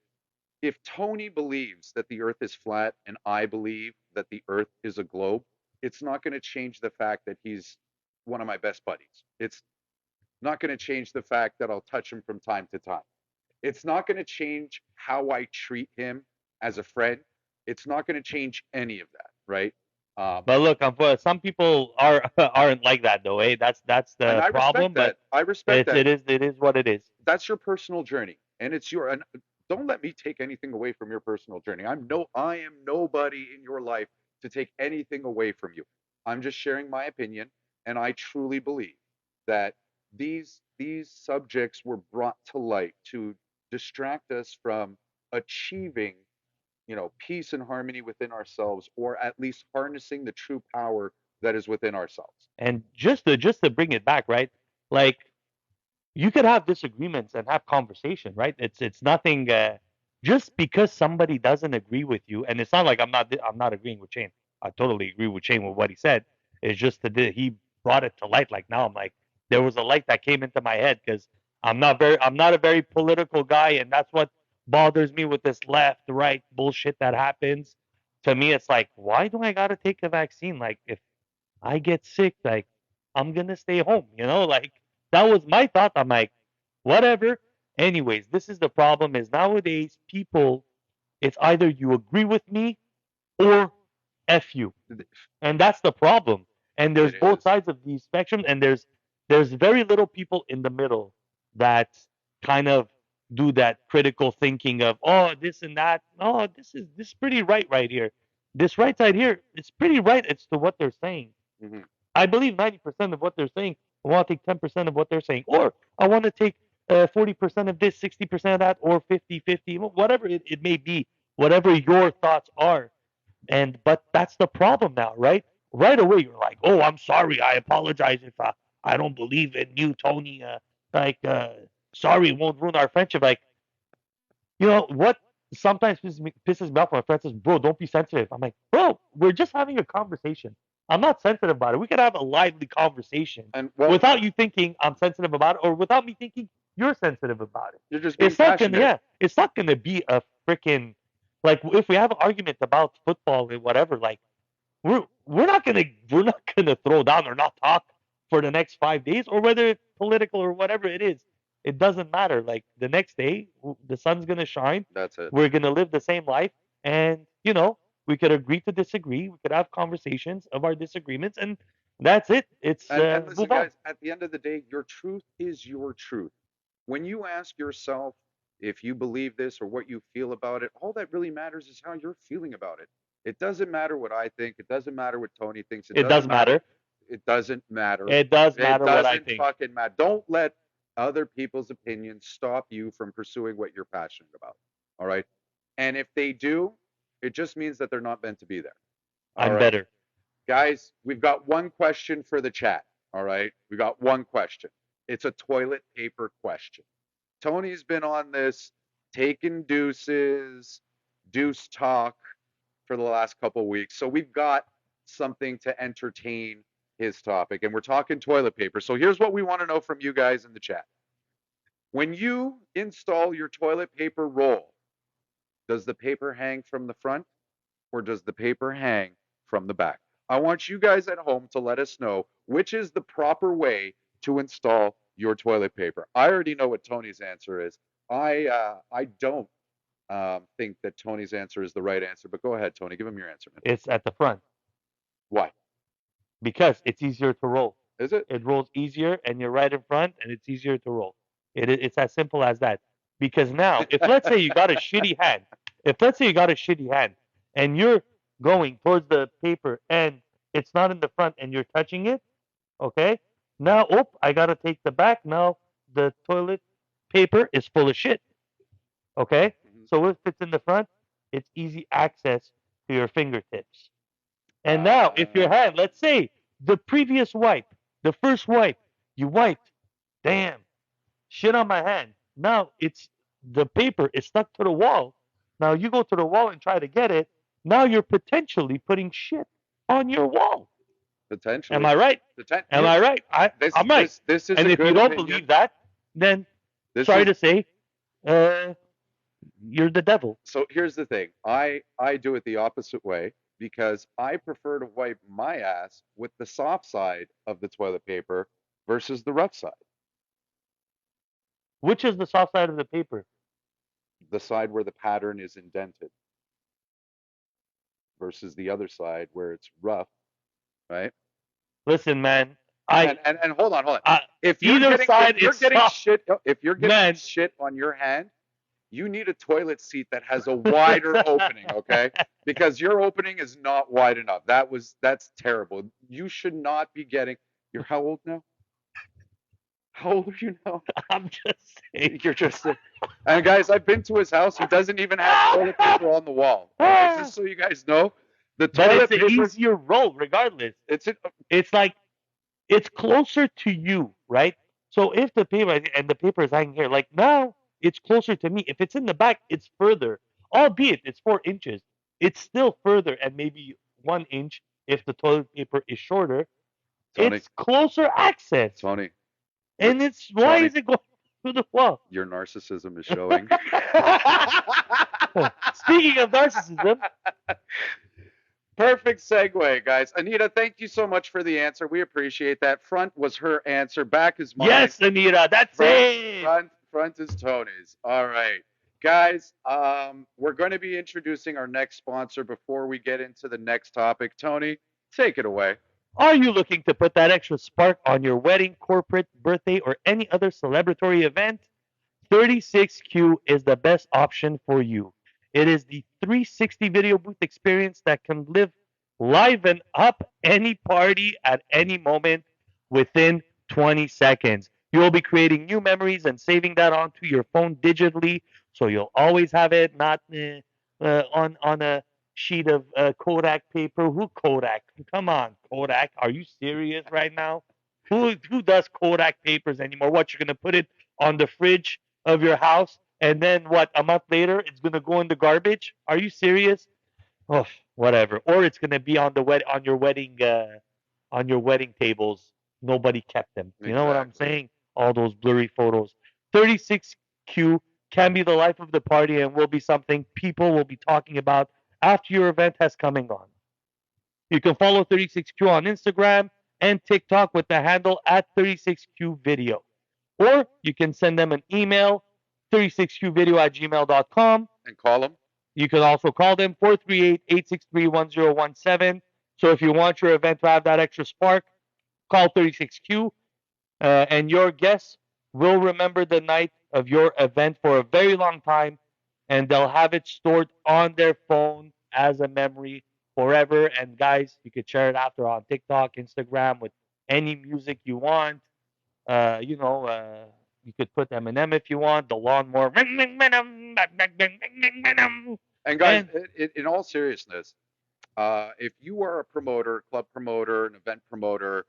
if Tony believes that the Earth is flat and I believe that the Earth is a globe, it's not going to change the fact that he's one of my best buddies. It's not going to change the fact that I'll touch him from time to time. It's not going to change how I treat him as a friend. It's not going to change any of that, right? Um, but look, some people aren't like that though, eh? That's and the I problem. respect But that. I respect that. it is what it is. That's your personal journey, and it's your. And don't let me take anything away from your personal journey. I am nobody in your life to take anything away from you. I'm just sharing my opinion, and I truly believe that these subjects were brought to light to distract us from achieving, peace and harmony within ourselves, or at least harnessing the true power that is within ourselves. And just to bring it back, right? Like you could have disagreements and have conversation, right? It's nothing. Just because somebody doesn't agree with you, and it's not like I'm not agreeing with Shane. I totally agree with Shane with what he said. It's just that he brought it to light. Like now, I'm like there was a light that came into my head because I'm not a very political guy, and that's what bothers me with this left right bullshit that happens. To me, it's like why do I gotta take a vaccine? Like if I get sick, like I'm gonna stay home, like that was my thought. I'm like, whatever. Anyways, this is the problem is nowadays people it's either you agree with me or F you. And that's the problem. And there's It both is. sides of the spectrum and there's very little people in the middle that kind of do that critical thinking of oh this and that. Oh, this is pretty right here. This right side here, it's pretty right as to what they're saying. Mhm. I believe 90% of what they're saying. I want to take 10% of what they're saying. Or I want to take 40% of this, 60% of that, or 50-50, whatever it may be, whatever your thoughts are. But that's the problem now, right? Right away, you're like, oh, I'm sorry. I apologize if I don't believe in you, Tony. Like, sorry, it won't ruin our friendship. Like, you know what? Sometimes pisses me off when my friend says, "Bro, don't be sensitive." I'm like, "Bro, we're just having a conversation. I'm not sensitive about it. We could have a lively conversation And well, without you thinking I'm sensitive about it, or without me thinking you're sensitive about it. you're just being It's not gonna, passionate. yeah, it's not gonna be a freaking like if we have an argument about football and whatever. Like, we're not gonna throw down or not talk for the next 5 days, or whether it's political or whatever it is. It doesn't matter. Like the next day, the sun's gonna shine. That's it. We're gonna live the same life, and we could agree to disagree. We could have conversations of our disagreements, and That's it. It's And listen, move on. guys, at the end of the day, your truth is your truth. When you ask yourself if you believe this or what you feel about it, all that really matters is how you're feeling about it. It doesn't matter what I think. It doesn't matter what Tony thinks. It It doesn't does matter. matter. It doesn't matter. It does It matter what I doesn't think. fucking matter. Don't let other people's opinions stop you from pursuing what you're passionate about. All right. And if they do, it just means that they're not meant to be there. All I'm right. better. Guys, we've got one question for the chat. All right. We got one question. It's a toilet paper question. Tony's been on this taking deuces, deuce talk for the last couple of weeks. So we've got something to entertain his topic. And we're talking toilet paper. So here's what we want to know from you guys in the chat. When you install your toilet paper roll, does the paper hang from the front or does the paper hang from the back? I want you guys at home to let us know which is the proper way to install your toilet paper. I already know what Tony's answer is. I don't think that Tony's answer is the right answer, but go ahead, Tony. Give him your answer, man. It's at the front Why? because it's easier to roll. Is it? It rolls easier, and you're right in front, and it's easier to roll. It's as simple as that. Because now, if let's say you got a shitty hand, if let's say you got a shitty hand, and you're going towards the paper, and it's not in the front, and you're touching it, okay? Now, I gotta take the back. Now the toilet paper is full of shit. Okay? Mhm. So if it's in the front, it's easy access to your fingertips. And now, if your hand, let's say the previous wipe, the first wipe, you wiped, damn, shit on my hand. Now it's the paper is stuck to the wall. Now you go to the wall and try to get it. Now you're potentially putting shit on your wall. Potentially. Am I right? Am I right? I'm right. This is And a if you good don't opinion. believe that, then This sorry is, to say, you're the devil. so here's the thing. I do it the opposite way because I prefer to wipe my ass with the soft side of the toilet paper versus the rough side. Which is the soft side of the paper? The side where the pattern is indented versus the other side where it's rough, right? Listen, man. And hold on. I If you're either getting side if you're is getting soft. shit if you're getting Man. shit on your hand, you need a toilet seat that has a wider opening, okay? Because your opening is not wide enough. That's terrible. You should not be getting. You're how old now? How old are you now? I'm just saying. You're just. And guys, I've been to his house. He doesn't even have toilet paper on the wall. Okay, just so you guys know, the But toilet it's an paper. easier roll, regardless. It's It's like it's closer to you, right? So if the paper and the paper is hanging here, like now it's closer to me. If it's in the back, it's further. Albeit it's 4 inches, it's still further and maybe 1 inch if the toilet paper is shorter. Tony. It's closer access. Tony. And it's why Tony. is it going through the wall? Your narcissism is showing. Speaking of narcissism, Perfect segue, guys. Anita, thank you so much for the answer. We appreciate that. Front was her answer. Back is mine. yes, Anita, that's it. Front is Tony's. All right. Guys, we're going to be introducing our next sponsor before we get into the next topic. Tony, take it away. Are you looking to put that extra spark on your wedding, corporate, birthday, or any other celebratory event? 36Q is the best option for you. It is the 360 video booth experience that can liven up any party at any moment within 20 seconds. You'll be creating new memories and saving that onto your phone digitally, so you'll always have it, not on a sheet of Kodak paper. Who Kodak? Come on, Kodak. Are you serious right now? Who does Kodak papers anymore? What, you're gonna put it on the fridge of your house, and then what? A month later, it's gonna go in the garbage? Are you serious? Oh, whatever. Or it's gonna be on your wedding tables. Nobody kept them. You know what I'm Exactly. saying? All those blurry photos. 36Q can be the life of the party and will be something people will be talking about after your event has come and gone. You can follow 36Q on Instagram and TikTok with the handle at 36Q Video. Or you can send them an email, 36qvideo@gmail.com. And call them. You can also call them 438-863-1017. So if you want your event to have that extra spark, call 36Q, and your guests will remember the night of your event for a very long time, and they'll have it stored on their phone as a memory forever. And guys, you could share it after on TikTok, Instagram, with any music you want. You know, you could put Eminem if you want, the lawnmower, And guys, and in all seriousness, if you are a promoter, club promoter, an event promoter,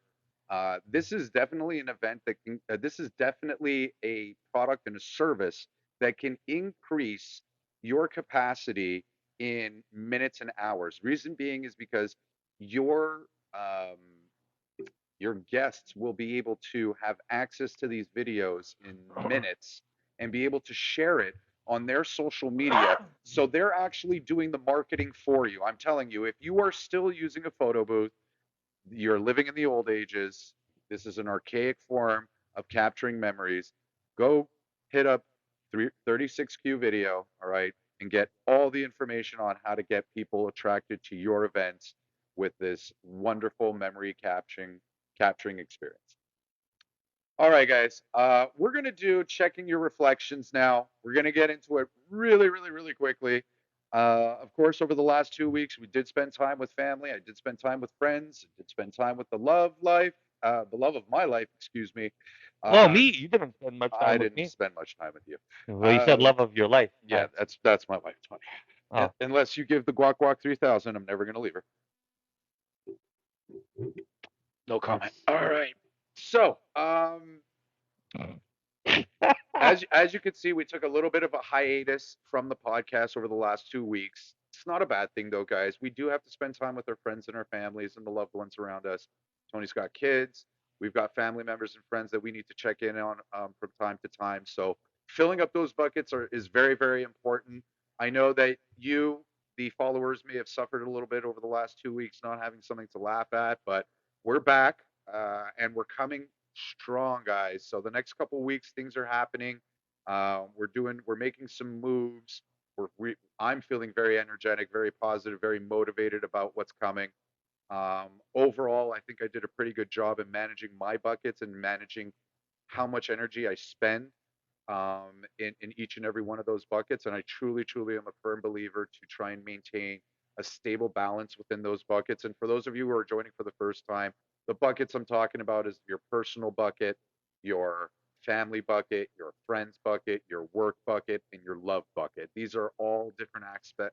this is definitely an event that can, this is definitely a product and a service that can increase your capacity in minutes and hours. Reason being is because your um, your guests will be able to have access to these videos in minutes and be able to share it on their social media. So they're actually doing the marketing for you. I'm telling you, if you are still using a photo booth, you're living in the old ages. This is an archaic form of capturing memories. Go hit up 36Q video, all right, and get all the information on how to get people attracted to your events with this wonderful memory capturing experience. All right, guys. We're gonna do checking your reflections now. We're gonna get into it really, really, really quickly. Of course, over the last 2 weeks, we did spend time with family. I did spend time with friends. I did spend time with the love of my life, excuse me. well, Uh, me, you didn't spend much I time with didn't me. spend much time with you. Well, you said love of your life. Yeah, that's my wife, Tony. Oh. Unless you give the Guac Guac 3000, I'm never gonna leave her. No comment. All right. So, as you can see, we took a little bit of a hiatus from the podcast over the last 2 weeks. It's not a bad thing though, guys. We do have to spend time with our friends and our families and the loved ones around us. Tony's got kids. We've got family members and friends that we need to check in on from time to time. So filling up those buckets is very, very important. I know that you, the followers, may have suffered a little bit over the last 2 weeks not having something to laugh at, but we're back and we're coming strong, guys. So the next couple of weeks, things are happening. We're making some moves. I'm feeling very energetic, very positive, very motivated about what's coming. Overall, I think I did a pretty good job in managing my buckets and managing how much energy I spend in each and every one of those buckets. And I truly, truly am a firm believer to try and maintain a stable balance within those buckets. And for those of you who are joining for the first time, the buckets I'm talking about is your personal bucket, your family bucket, your friends bucket, your work bucket, and your love bucket. These are all different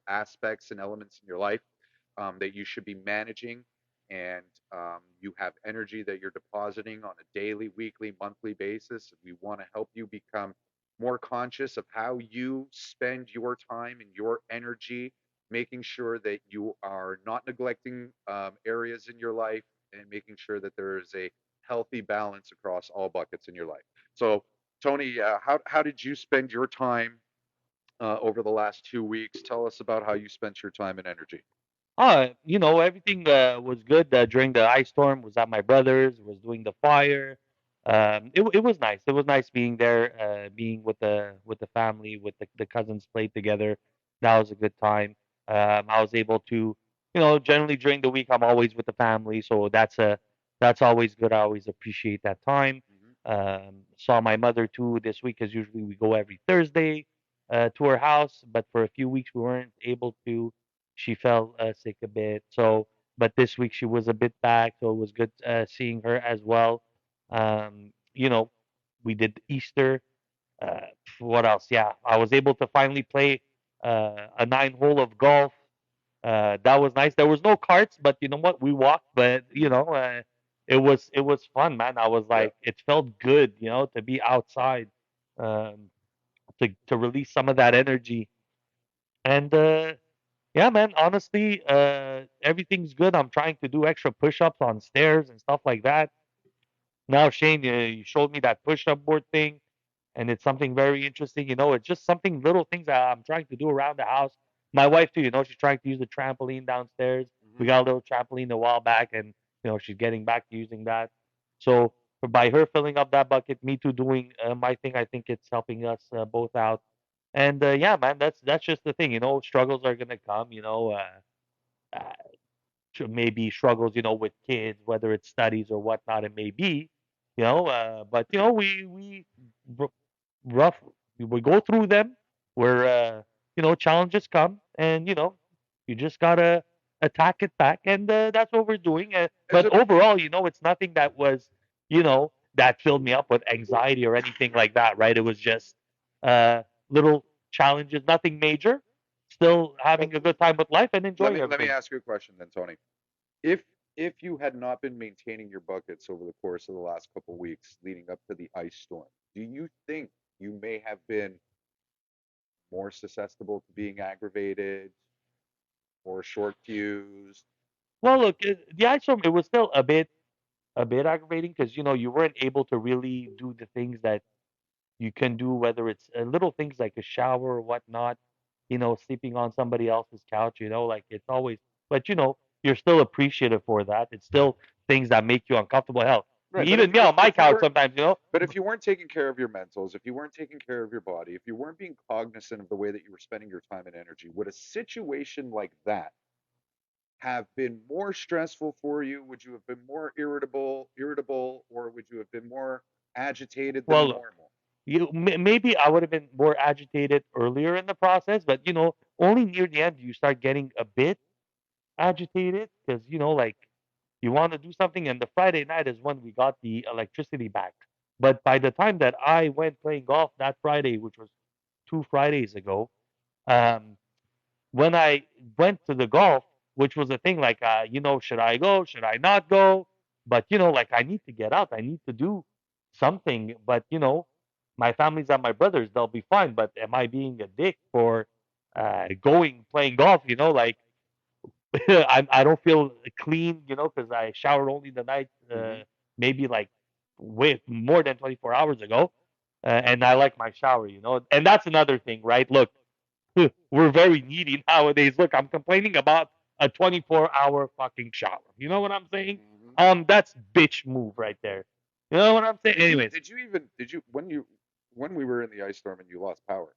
aspects and elements in your life that you should be managing. And you have energy that you're depositing on a daily, weekly, monthly basis. We want to help you become more conscious of how you spend your time and your energy, making sure that you are not neglecting areas in your life and making sure that there is a healthy balance across all buckets in your life. So, Tony, how did you spend your time over the last 2 weeks? Tell us about how you spent your time and energy. You know, everything was good during the ice storm. Was at my brother's. Was doing the fire. It was nice. It was nice being there, being with the family, with the cousins played together. That was a good time. I was able to, you know, generally during the week I'm always with the family, so that's always good. I always appreciate that time. Hmm. Saw my mother too this week, as usually we go every Thursday to her house, but for a few weeks we weren't able to. She fell sick a bit. So, but this week she was a bit back, so it was good seeing her as well. You know, we did Easter. Uh, what else? Yeah, I was able to finally play a 9 hole of golf. That was nice. There was no carts, but you know what? We walked, but you know, it was fun, man. I was Yeah. like, it felt good, you know, to be outside, um, to release some of that energy. And yeah, man, honestly, everything's good. I'm trying to do extra push-ups on stairs and stuff like that. Now, Shane, you showed me that push-up board thing, and it's something very interesting. You know, it's just something little things that I'm trying to do around the house. My wife too, you know, she's trying to use the trampoline downstairs. Hmm. We got a little trampoline a while back, and you know, she's getting back to using that. So by her filling up that bucket, me too doing my thing, I think it's helping us both out. And yeah, man, that's just the thing. You know, struggles are gonna come. You know, uh, maybe struggles, with kids, whether it's studies or whatnot it may be, but we r- rough we go through them where challenges come, and you just gotta attack it back, and that's what we're doing. As But a overall, it's nothing that was that filled me up with anxiety or anything like that, right? It was just uh little challenges, nothing major, still well, having a good time with life and let enjoying me everything. ask you a question then, Tony. If you had not been maintaining your buckets over the course of the last couple of weeks leading up to the ice storm, do you think you may have been more susceptible to being aggravated or short fused? Well, look, the ice storm, it was still a bit aggravating because you weren't able to really do the things that you can do, whether it's little things like a shower or whatnot, sleeping on somebody else's couch, like it's always, but you're still appreciative for that. It's still things that make you uncomfortable. Hell, Right, but even me on my if you couch weren't sometimes, but if you weren't taking care of your mentals, if you weren't taking care of your body, if you weren't being cognizant of the way that you were spending your time and energy, would a situation like that have been more stressful for you? Would you have been more irritable, or would you have been more agitated than well, look, normal? maybe I would have been more agitated earlier in the process, but only near the end do you start getting a bit agitated because like you want to do something, and the Friday night is when we got the electricity back. But by the time that I went playing golf that Friday, which was 2 Fridays ago, um, when I went to the golf, which was a thing like, should I go? Should I not go? But like I need to get out. I need to do something. But my family's and my brothers, they'll be fine. But am I being a dick for going playing golf? Like I don't feel clean, because I showered only the night, Hmm. maybe like way more than 24 hours ago, and I like my shower, and that's another thing, right? Look, we're very needy nowadays. Look, I'm complaining about a 24-hour fucking shower. You know what I'm saying? Hmm. That's bitch move right there. You know what I'm saying? Anyways, Did you when we were in the ice storm and you lost power?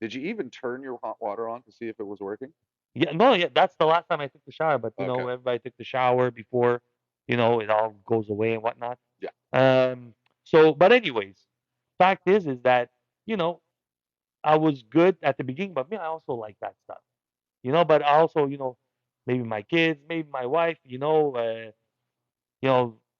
Did you even turn your hot water on to see if it was working? yeah, no, yeah, that's the last time I took the shower. But Okay. everybody took the shower before, it all goes away and whatnot. Yeah. Um, but anyways, fact is that, you know, I was good at the beginning, but me, I also like that stuff, but I also, maybe my kids, maybe my wife,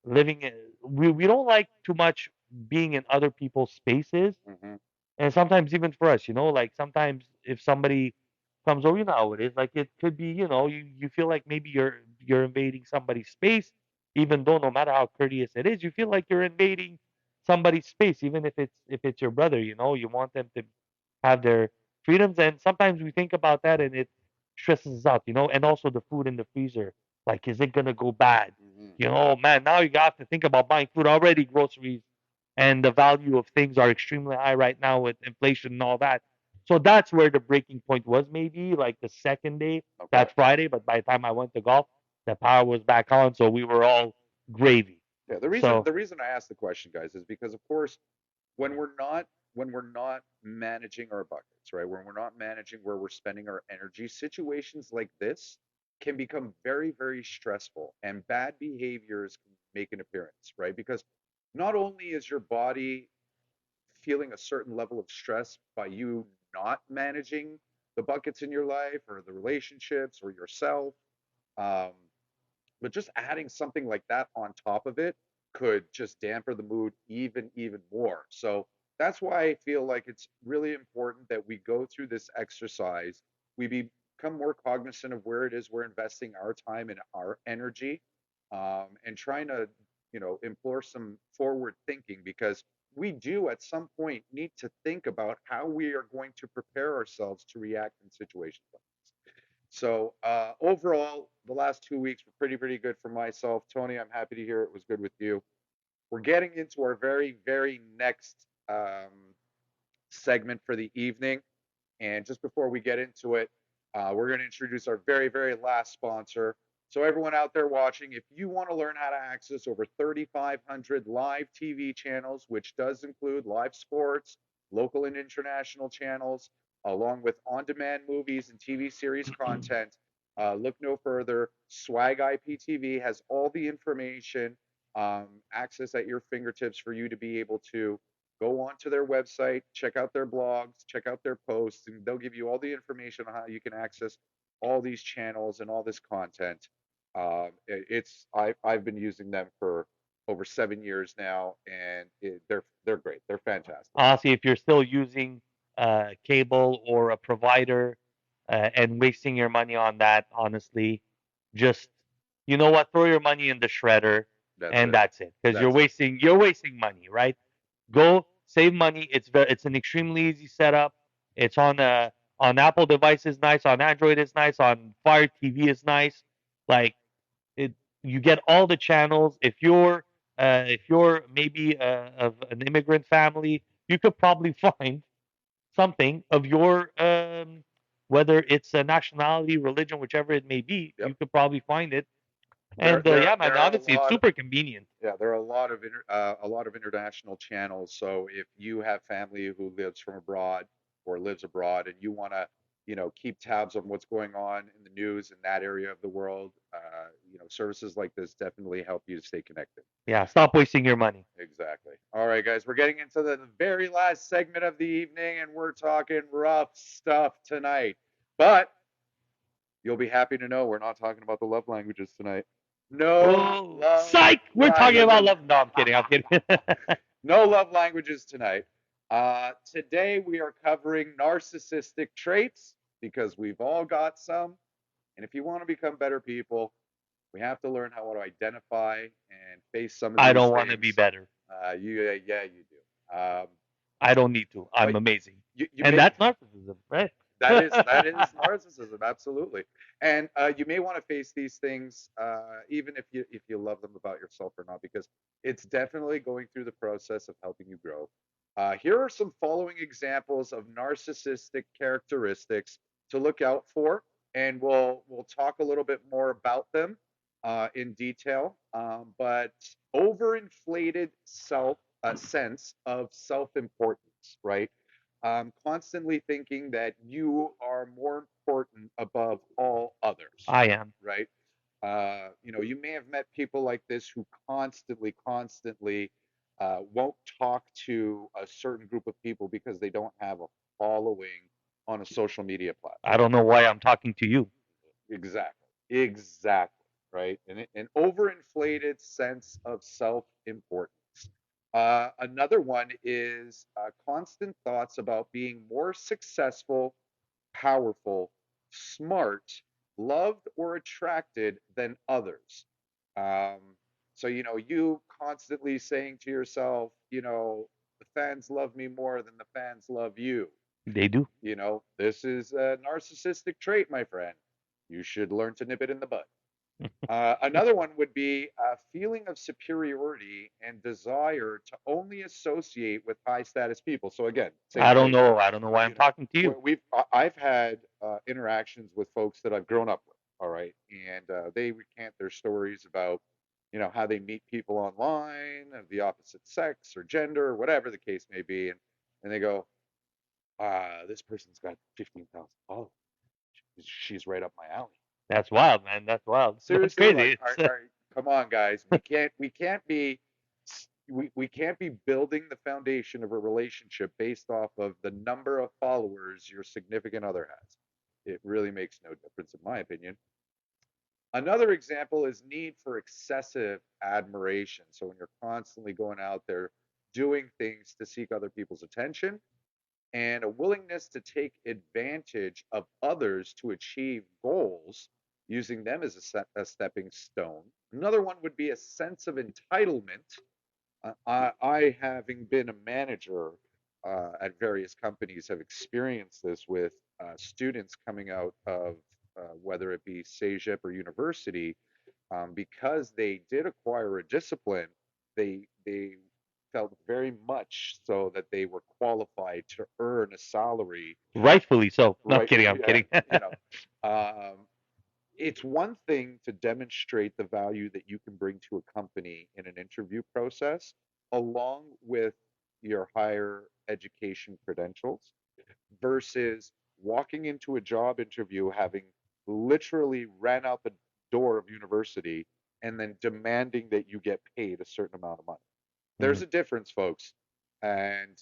living in, we don't like too much being in other people's spaces. Hmm. And sometimes even for us, like sometimes if somebody comes over, how it is. Like it could be, you feel like maybe you're invading somebody's space, even though no matter how courteous it is, you feel like you're invading somebody's space, even if it's your brother. You want them to have their freedoms, and sometimes we think about that, and it stresses us out. And also the food in the freezer, like is it gonna go bad? Hmm. Man, now you have to think about buying food already, groceries, and the value of things are extremely high right now with inflation and all that. So that's where the breaking point was, maybe like the second day, Okay. that Friday. But by the time I went to golf, the power was back on, so we were all gravy. Yeah. So The reason I asked the question, guys, is because of course when we're not managing our buckets, right? When we're not managing where we're spending our energy, situations like this can become very, very stressful, and bad behaviors can make an appearance, right? Because not only is your body feeling a certain level of stress by you not managing the buckets in your life or the relationships or yourself, um, but just adding something like that on top of it could just damper the mood even more. So that's why I feel like it's really important that we go through this exercise. We become more cognizant of where it is we're investing our time and our energy, and trying to, implore some forward thinking, because we do at some point need to think about how we are going to prepare ourselves to react in situations like this. So overall, the last 2 weeks were pretty good for myself. Tony, I'm happy to hear it was good with you. We're getting into our very next segment for the evening, and just before we get into it, we're going to introduce our very last sponsor. So everyone out there watching, if you want to learn how to access over 3,500 live TV channels, which does include live sports, local and international channels, along with on-demand movies and TV series content, Look no further. Swag IPTV has all the information, access at your fingertips for you to be able to go onto their website, check out their blogs, check out their posts, and they'll give you all the information on how you can access all these channels and all this content. I've been using them for over 7 years now, and they're great. They're fantastic. Honestly, if you're still using cable or a provider and wasting your money on that, honestly, just you know what, throw your money in the shredder That's and it. that's it. Because That's it. you're wasting money, right? Go save money. It's an extremely easy setup. It's on Apple devices nice, on Android is nice, on Fire TV is nice. Like it, you get all the channels. If you're maybe of an immigrant family, you could probably find something of your whether it's a nationality, religion, whichever it may be. Yep. You could probably find it. There And there yeah, man, there are a honestly, it's lot super convenient. Yeah, there are a lot of international channels. So if you have family who lives from abroad or lives abroad, and you want to, keep tabs on what's going on in the news in that area of the world, services like this definitely help you to stay connected. Yeah, stop wasting your money. Exactly. All right, guys, we're getting into the very last segment of the evening, and we're talking rough stuff tonight. But you'll be happy to know we're not talking about the love languages tonight. No Oh, love psych! We're talking about languages. love. No, I'm kidding. I'm kidding. No love languages tonight. Today we are covering narcissistic traits because we've all got some. And if you want to become better people, we have to learn how to identify and face some of I these don't want to be things. better. Yeah, you do. I don't need to. I'm But amazing. you And may that's narcissism, right? that is narcissism, absolutely. And you may want to face these things, even if you love them about yourself or not, because it's definitely going through the process of helping you grow. Here are some following examples of narcissistic characteristics to look out for, and we'll talk a little bit more about them in detail. But overinflated self sense of self-importance, right? Constantly thinking that you are more important above all others, I am. right? You may have met people like this who constantly won't talk to a certain group of people because they don't have a following on a social media I platform. don't know why I'm talking to you. Exactly, right? An overinflated sense of self-importance. Another one is constant thoughts about being more successful, powerful, smart, loved, or attracted than others. Um, so, you constantly saying to yourself, the fans love me more than the fans love you. They do. This is a narcissistic trait, my friend. You should learn to nip it in the bud. Another one would be a feeling of superiority and desire to only associate with high status people. So again, same I don't thing. know. I don't know why I'm You know, talking to you. I've had interactions with folks that I've grown up with. All right, and they recant their stories about, how they meet people online of the opposite sex or gender or whatever the case may be, and they go, this person's got 15,000 followers. She's right up my alley. That's wild, man. That's wild. That's Seriously, like, crazy. It's, come on, guys. We can't be building the foundation of a relationship based off of the number of followers your significant other has. It really makes no difference, in my opinion. Another example is need for excessive admiration. So when you're constantly going out there doing things to seek other people's attention, and a willingness to take advantage of others to achieve goals, using them as a stepping stone. Another one would be a sense of entitlement. Having been a manager at various companies, have experienced this with students coming out of whether it be CEGEP or university, because they did acquire a discipline. They felt very much so that they were qualified to earn a salary. rightfully so. No, I'm Right? kidding. I'm Yeah, kidding. um, it's one thing to demonstrate the value that you can bring to a company in an interview process, along with your higher education credentials, versus walking into a job interview having literally ran out the door of university and then demanding that you get paid a certain amount of money. Mm. There's a difference, folks. And,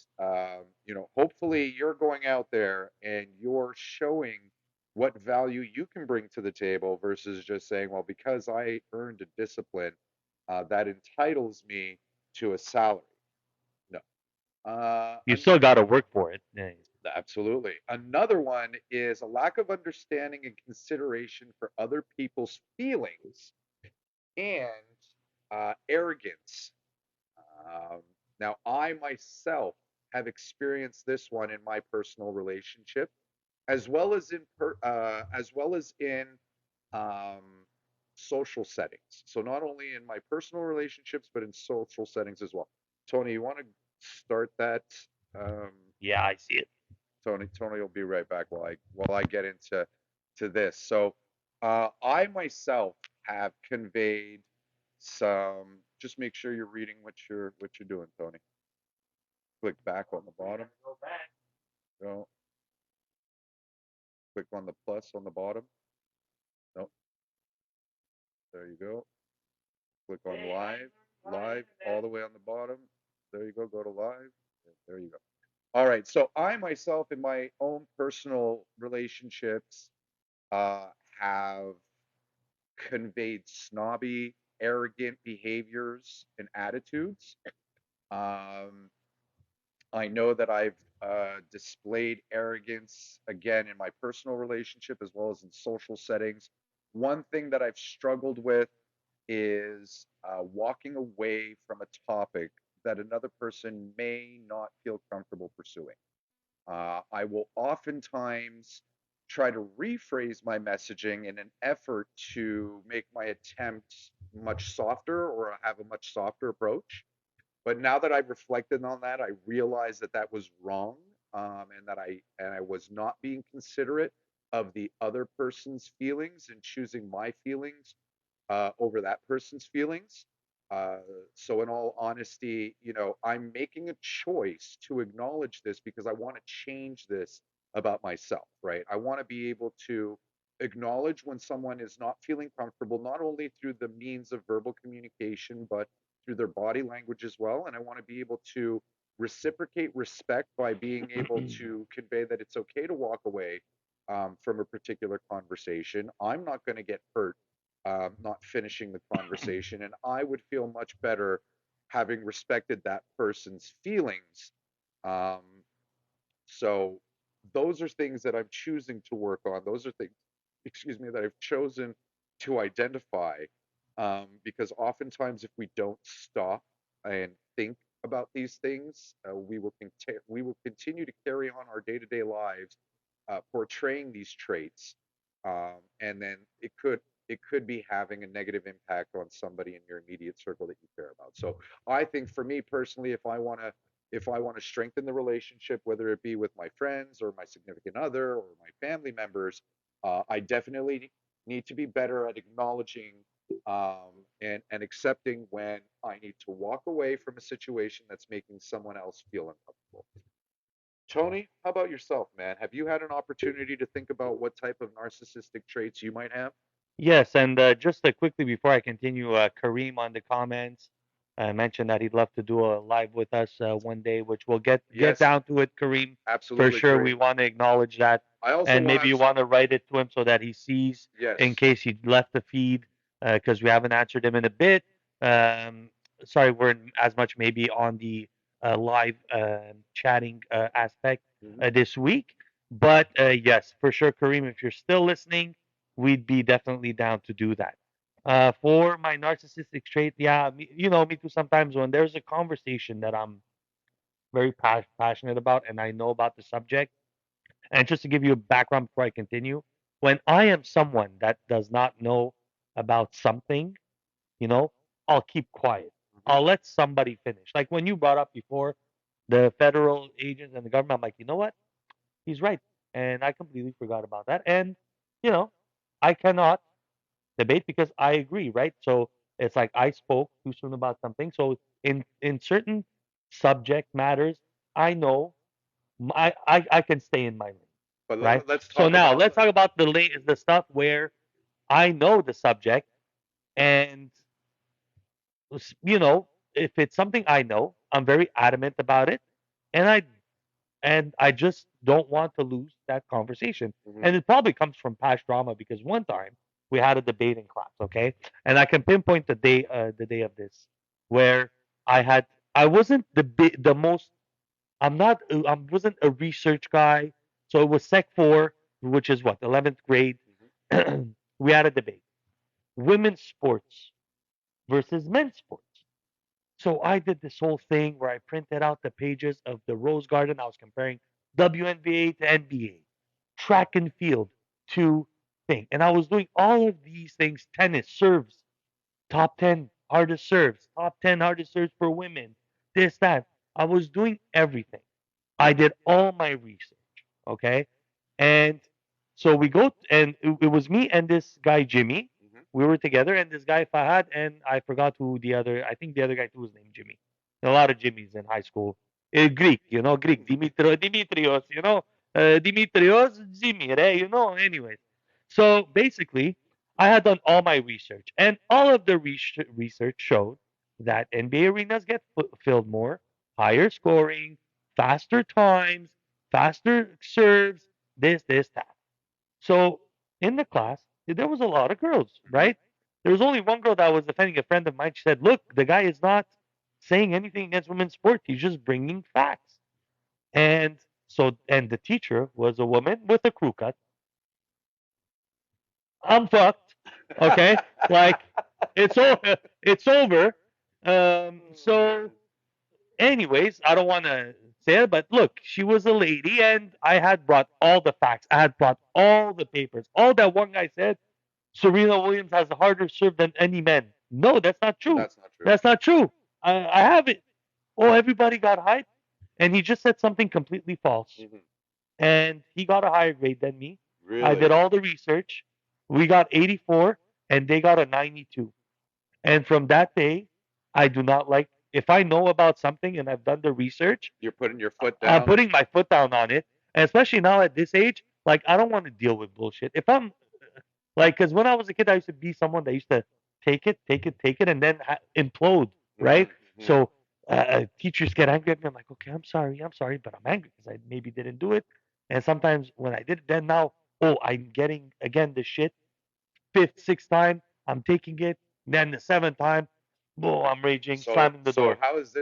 hopefully you're going out there and you're showing what value you can bring to the table versus just saying, well, because I earned a discipline, that entitles me to a salary. No. You still got to work for it. Yeah. Absolutely. Another one is a lack of understanding and consideration for other people's feelings and arrogance. Um, Now, I myself have experienced this one in my personal relationship, as well as in um, social settings. So not only in my personal relationships, but in social settings as well. Tony, you want to start that? Um, Yeah, I see it. Tony will be right back while I get into this. So, I myself have conveyed some. Just make sure you're reading what you're doing, Tony. Click back on the bottom. Go. Click on the plus on the bottom. No, there you go. Click on live. Live all the way on the bottom. There you go. Go to live. There you go. All right. So I myself, in my own personal relationships, uh, have conveyed snobby, arrogant behaviors and attitudes. Um, I know that I've displayed arrogance again in my personal relationship as well as in social settings. One thing that I've struggled with is walking away from a topic that another person may not feel comfortable pursuing. I will oftentimes try to rephrase my messaging in an effort to make my attempt much softer or have a much softer approach. But now that I've reflected on that, I realize that that was wrong, and that I was not being considerate of the other person's feelings and choosing my feelings over that person's feelings. Uh, so, in all honesty, I'm making a choice to acknowledge this because I want to change this about myself, right? I want to be able to acknowledge when someone is not feeling comfortable, not only through the means of verbal communication, but through their body language as well. And I want to be able to reciprocate respect by being able to convey that it's okay to walk away from a particular conversation. I'm not going to get hurt not finishing the conversation. And I would feel much better having respected that person's feelings. Um, so those are things that I'm choosing to work on. Those are things, excuse me, that I've chosen to identify because oftentimes if we don't stop and think about these things, we will continue to carry on our day-to-day lives portraying these traits, and then it could be having a negative impact on somebody in your immediate circle that you care about. So I think for me personally, if I want to strengthen the relationship, whether it be with my friends or my significant other or my family members, I definitely need to be better at acknowledging and accepting when I need to walk away from a situation that's making someone else feel uncomfortable. Tony, how about yourself, man? Have you had an opportunity to think about what type of narcissistic traits you might have? Yes, and just quickly before I continue, Kareem on the comments mentioned that he'd love to do a live with us one day, which we'll get Yes, down to it, Kareem. For absolutely, sure, we Kareem. want to acknowledge that, I also and want maybe you to, want to write it to him so that he sees in yes, case he left the feed, because we haven't answered him in a bit. Um, sorry, we're as much maybe on the live chatting aspect mhm, this week, but yes, for sure, Kareem, if you're still listening, we'd be definitely down to do that. For my narcissistic trait, yeah, me too. Sometimes when there's a conversation that I'm very passionate about and I know about the subject, and just to give you a background before I continue, when I am someone that does not know about something, you know, I'll keep quiet. mhm, I'll let somebody finish. Like when you brought up before the federal agents and the government, I'm like, you know what? He's right. And I completely forgot about that. And, you know, I cannot debate because I agree, right? So it's like I spoke too soon about something. So in certain subject matters, I know I can stay in my lane. But right? let's So talk now about let's talk about the stuff where I know the subject, and you know, if it's something I know, I'm very adamant about it, and I just don't want to lose that conversation. Mhm. And it probably comes from past drama because one time we had a debate in class, okay? And I can pinpoint the day of this where I had I wasn't the most I'm not I wasn't a research guy. So it was Sec 4, which is what, 11th grade. Mhm. We had a debate. Women's sports versus men's sports. So I did this whole thing where I printed out the pages of the Rose Garden. I was comparing WNBA to NBA, track and field to thing. And I was doing all of these things, tennis, serves, top 10 hardest serves, top 10 hardest serves for women, this, that. I was doing everything. I did all my research. Okay. And so we go, and it was me and this guy, Jimmy. Mhm. We were together, and this guy, Fahad, and I forgot who the other, I think the other guy too was named Jimmy. A lot of Jimmys in high school. Greek, Greek, Dimitrios, Dimitrios, Jimmy, right? Anyways. So basically, I had done all my research, and all of the research showed that NBA arenas get filled more, higher scoring, faster times, faster serves, this, that. So in the class, there was a lot of girls, Mhm. right? There was only one girl that was defending a friend of mine. She said, "Look, the guy is not saying anything against women's sport. He's just bringing facts." And and the teacher was a woman with a crew cut. I'm fucked. Okay, like it's over. It's over. So anyways, I don't want to say it, but look, she was a lady, and I had brought all the facts. I had brought all the papers. All that one guy said, Serena Williams has a harder serve than any man. No, that's not true. That's not true. That's not true. I have it. Oh, everybody got hyped, and he just said something completely false. Mhm. And he got a higher grade than me. I Really? did all the research. We got 84, and they got a 92. And from that day, I do not like, if I know about something and I've done the research, You're putting your foot I'm down. putting my foot down on it. And especially now at this age, like I don't want to deal with bullshit. If I'm like, because when I was a kid, I used to be someone that used to take it, and then implode, right? Mhm. Mhm. So teachers get angry at me. I'm like, okay, I'm sorry, but I'm angry because I maybe didn't do it. And sometimes when I did it, then now, oh, I'm getting again the shit. Fifth, sixth time, I'm taking it. Then the seventh time, oh, I'm raging, So slamming the so door. how has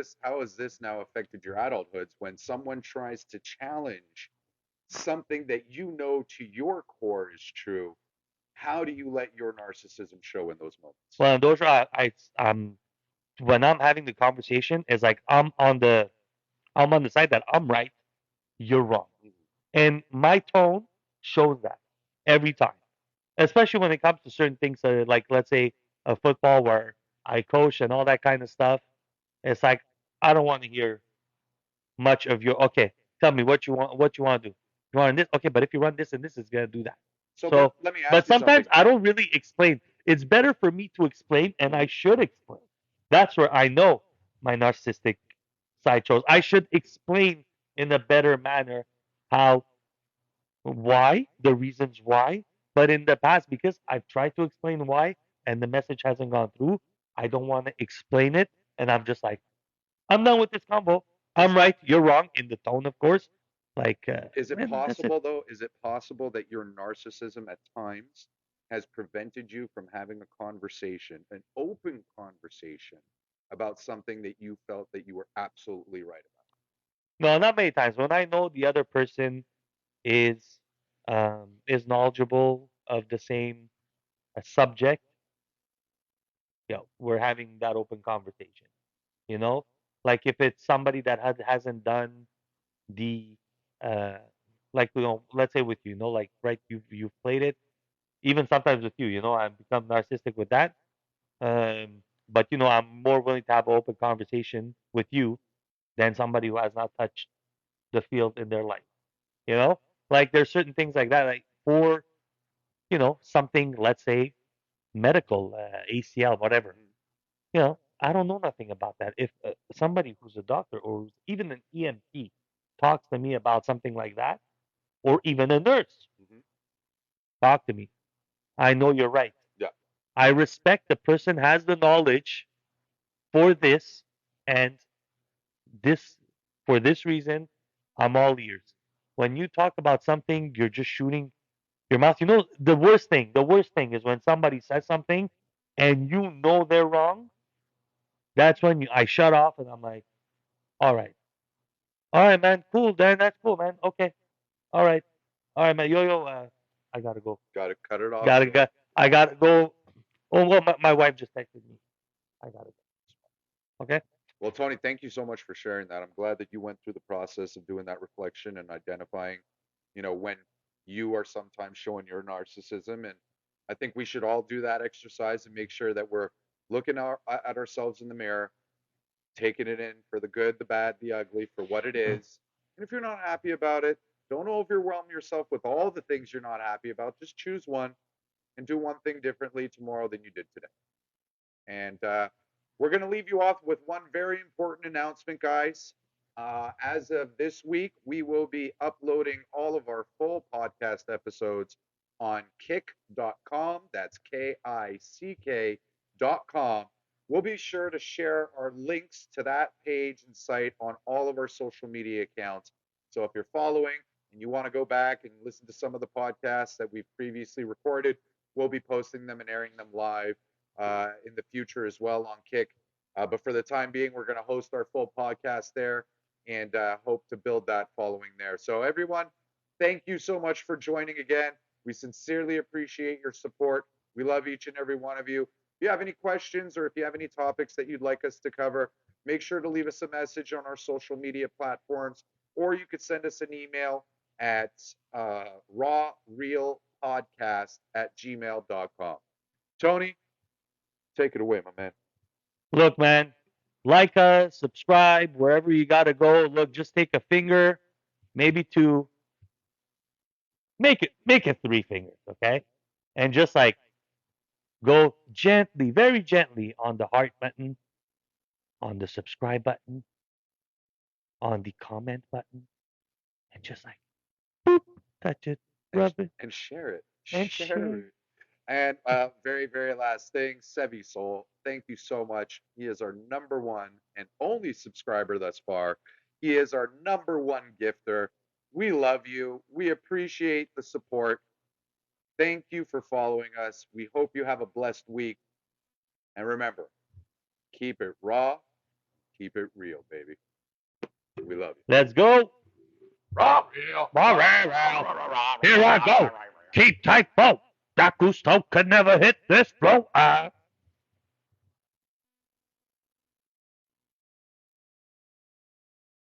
this now affected your adulthoods when someone tries to challenge something that you know to your core is true? How do you let your narcissism show in those moments? Well, those are when I'm having the conversation, it's like I'm on the side that I'm right, you're wrong. Mhm. And my tone shows that every time, especially when it comes to certain things, like let's say a football where I coach and all that kind of stuff. It's like I don't want to hear much of your okay. Tell me what you want to do. You want this? Okay, but if you run this and this is gonna do that. So So, let me but ask you sometimes something. I don't really explain. It's better for me to explain, and I should explain. That's where I know my narcissistic side shows. I should explain in a better manner how why, the reasons why. But in the past, because I've tried to explain why and the message hasn't gone through, I don't want to explain it. And I'm just like, I'm done with this combo. I'm Is right. You're wrong in the tone, of course. Like, is it and that's it. possible though? Is it possible that your narcissism at times has prevented you from having a conversation, an open conversation about something that you felt that you were absolutely right No, not many times. When I know the other person is knowledgeable of the same subject, we're having that open conversation. You know, like if it's somebody that hasn't done the uh like let's say with you, like right, you've played it, even sometimes with you, I've become narcissistic with that. But I'm more willing to have an open conversation with you than somebody who has not touched the field in their life. You know, like there's certain things like that, like for something, let's say medical, ACL, whatever. about. I don't know nothing about that. If somebody who's a doctor or who's even an EMT talks to me about something like that, or even a nurse. Mhm. Talk to me. I know you're right. Yeah. I respect the person has the knowledge for this, and this for this reason, I'm all ears. When you talk about something, you're just shooting your mouth. You know the worst thing is when somebody says something and you know they're wrong. That's when I shut off and I'm like, all right, man, cool, then that's cool, man. Okay, all right, man, yo, I gotta go. Got to cut it off. Got I gotta go. Oh well, my wife just texted me. I gotta go. Okay. Well, Tony, thank you so much for sharing that. I'm glad that you went through the process of doing that reflection and identifying, when you are sometimes showing your narcissism. And I think we should all do that exercise and make sure that we're looking at ourselves in the mirror, taking it in for the good, the bad, the ugly, for what it is. And if you're not happy about it, don't overwhelm yourself with all the things you're not happy about. Just choose one and do one thing differently tomorrow than you did today. And we're going to leave you off with one very important announcement, guys. As of this week, we will be uploading all of our full podcast episodes on kick.com. That's KICK.com. We'll be sure to share our links to that page and site on all of our social media accounts. So if you're following and you want to go back and listen to some of the podcasts that we've previously recorded, we'll be posting them and airing them live in the future as well on Kick. But for the time being, we're going to host our full podcast there and hope to build that following there. So, everyone, thank you so much for joining again. We sincerely appreciate your support. We love each and every one of you. If you have any questions or if you have any topics that you'd like us to cover, make sure to leave us a message on our social media platforms, or you could send us an email at rawrealpodcast@gmail.com. Tony, take it away, my man. Look, man, like us, subscribe wherever you gotta go. Look, just take a finger, maybe two, make it three fingers, okay? And just like go gently, very gently on the heart button, on the subscribe button, on the comment button, and just like boop, touch it, rub it, And share it. and Share share. it. And very, very last thing, Sevi Soul, thank you so much. He is our number one and only subscriber thus far. He is our number one gifter. We love you. We appreciate the support. Thank you for following us. We hope you have a blessed week. And remember, keep it raw, keep it real, baby. We love you. Let's go. Raw, real, raw, raw. Here I go. Keep tight, Bo. That Gusto could never hit this blow.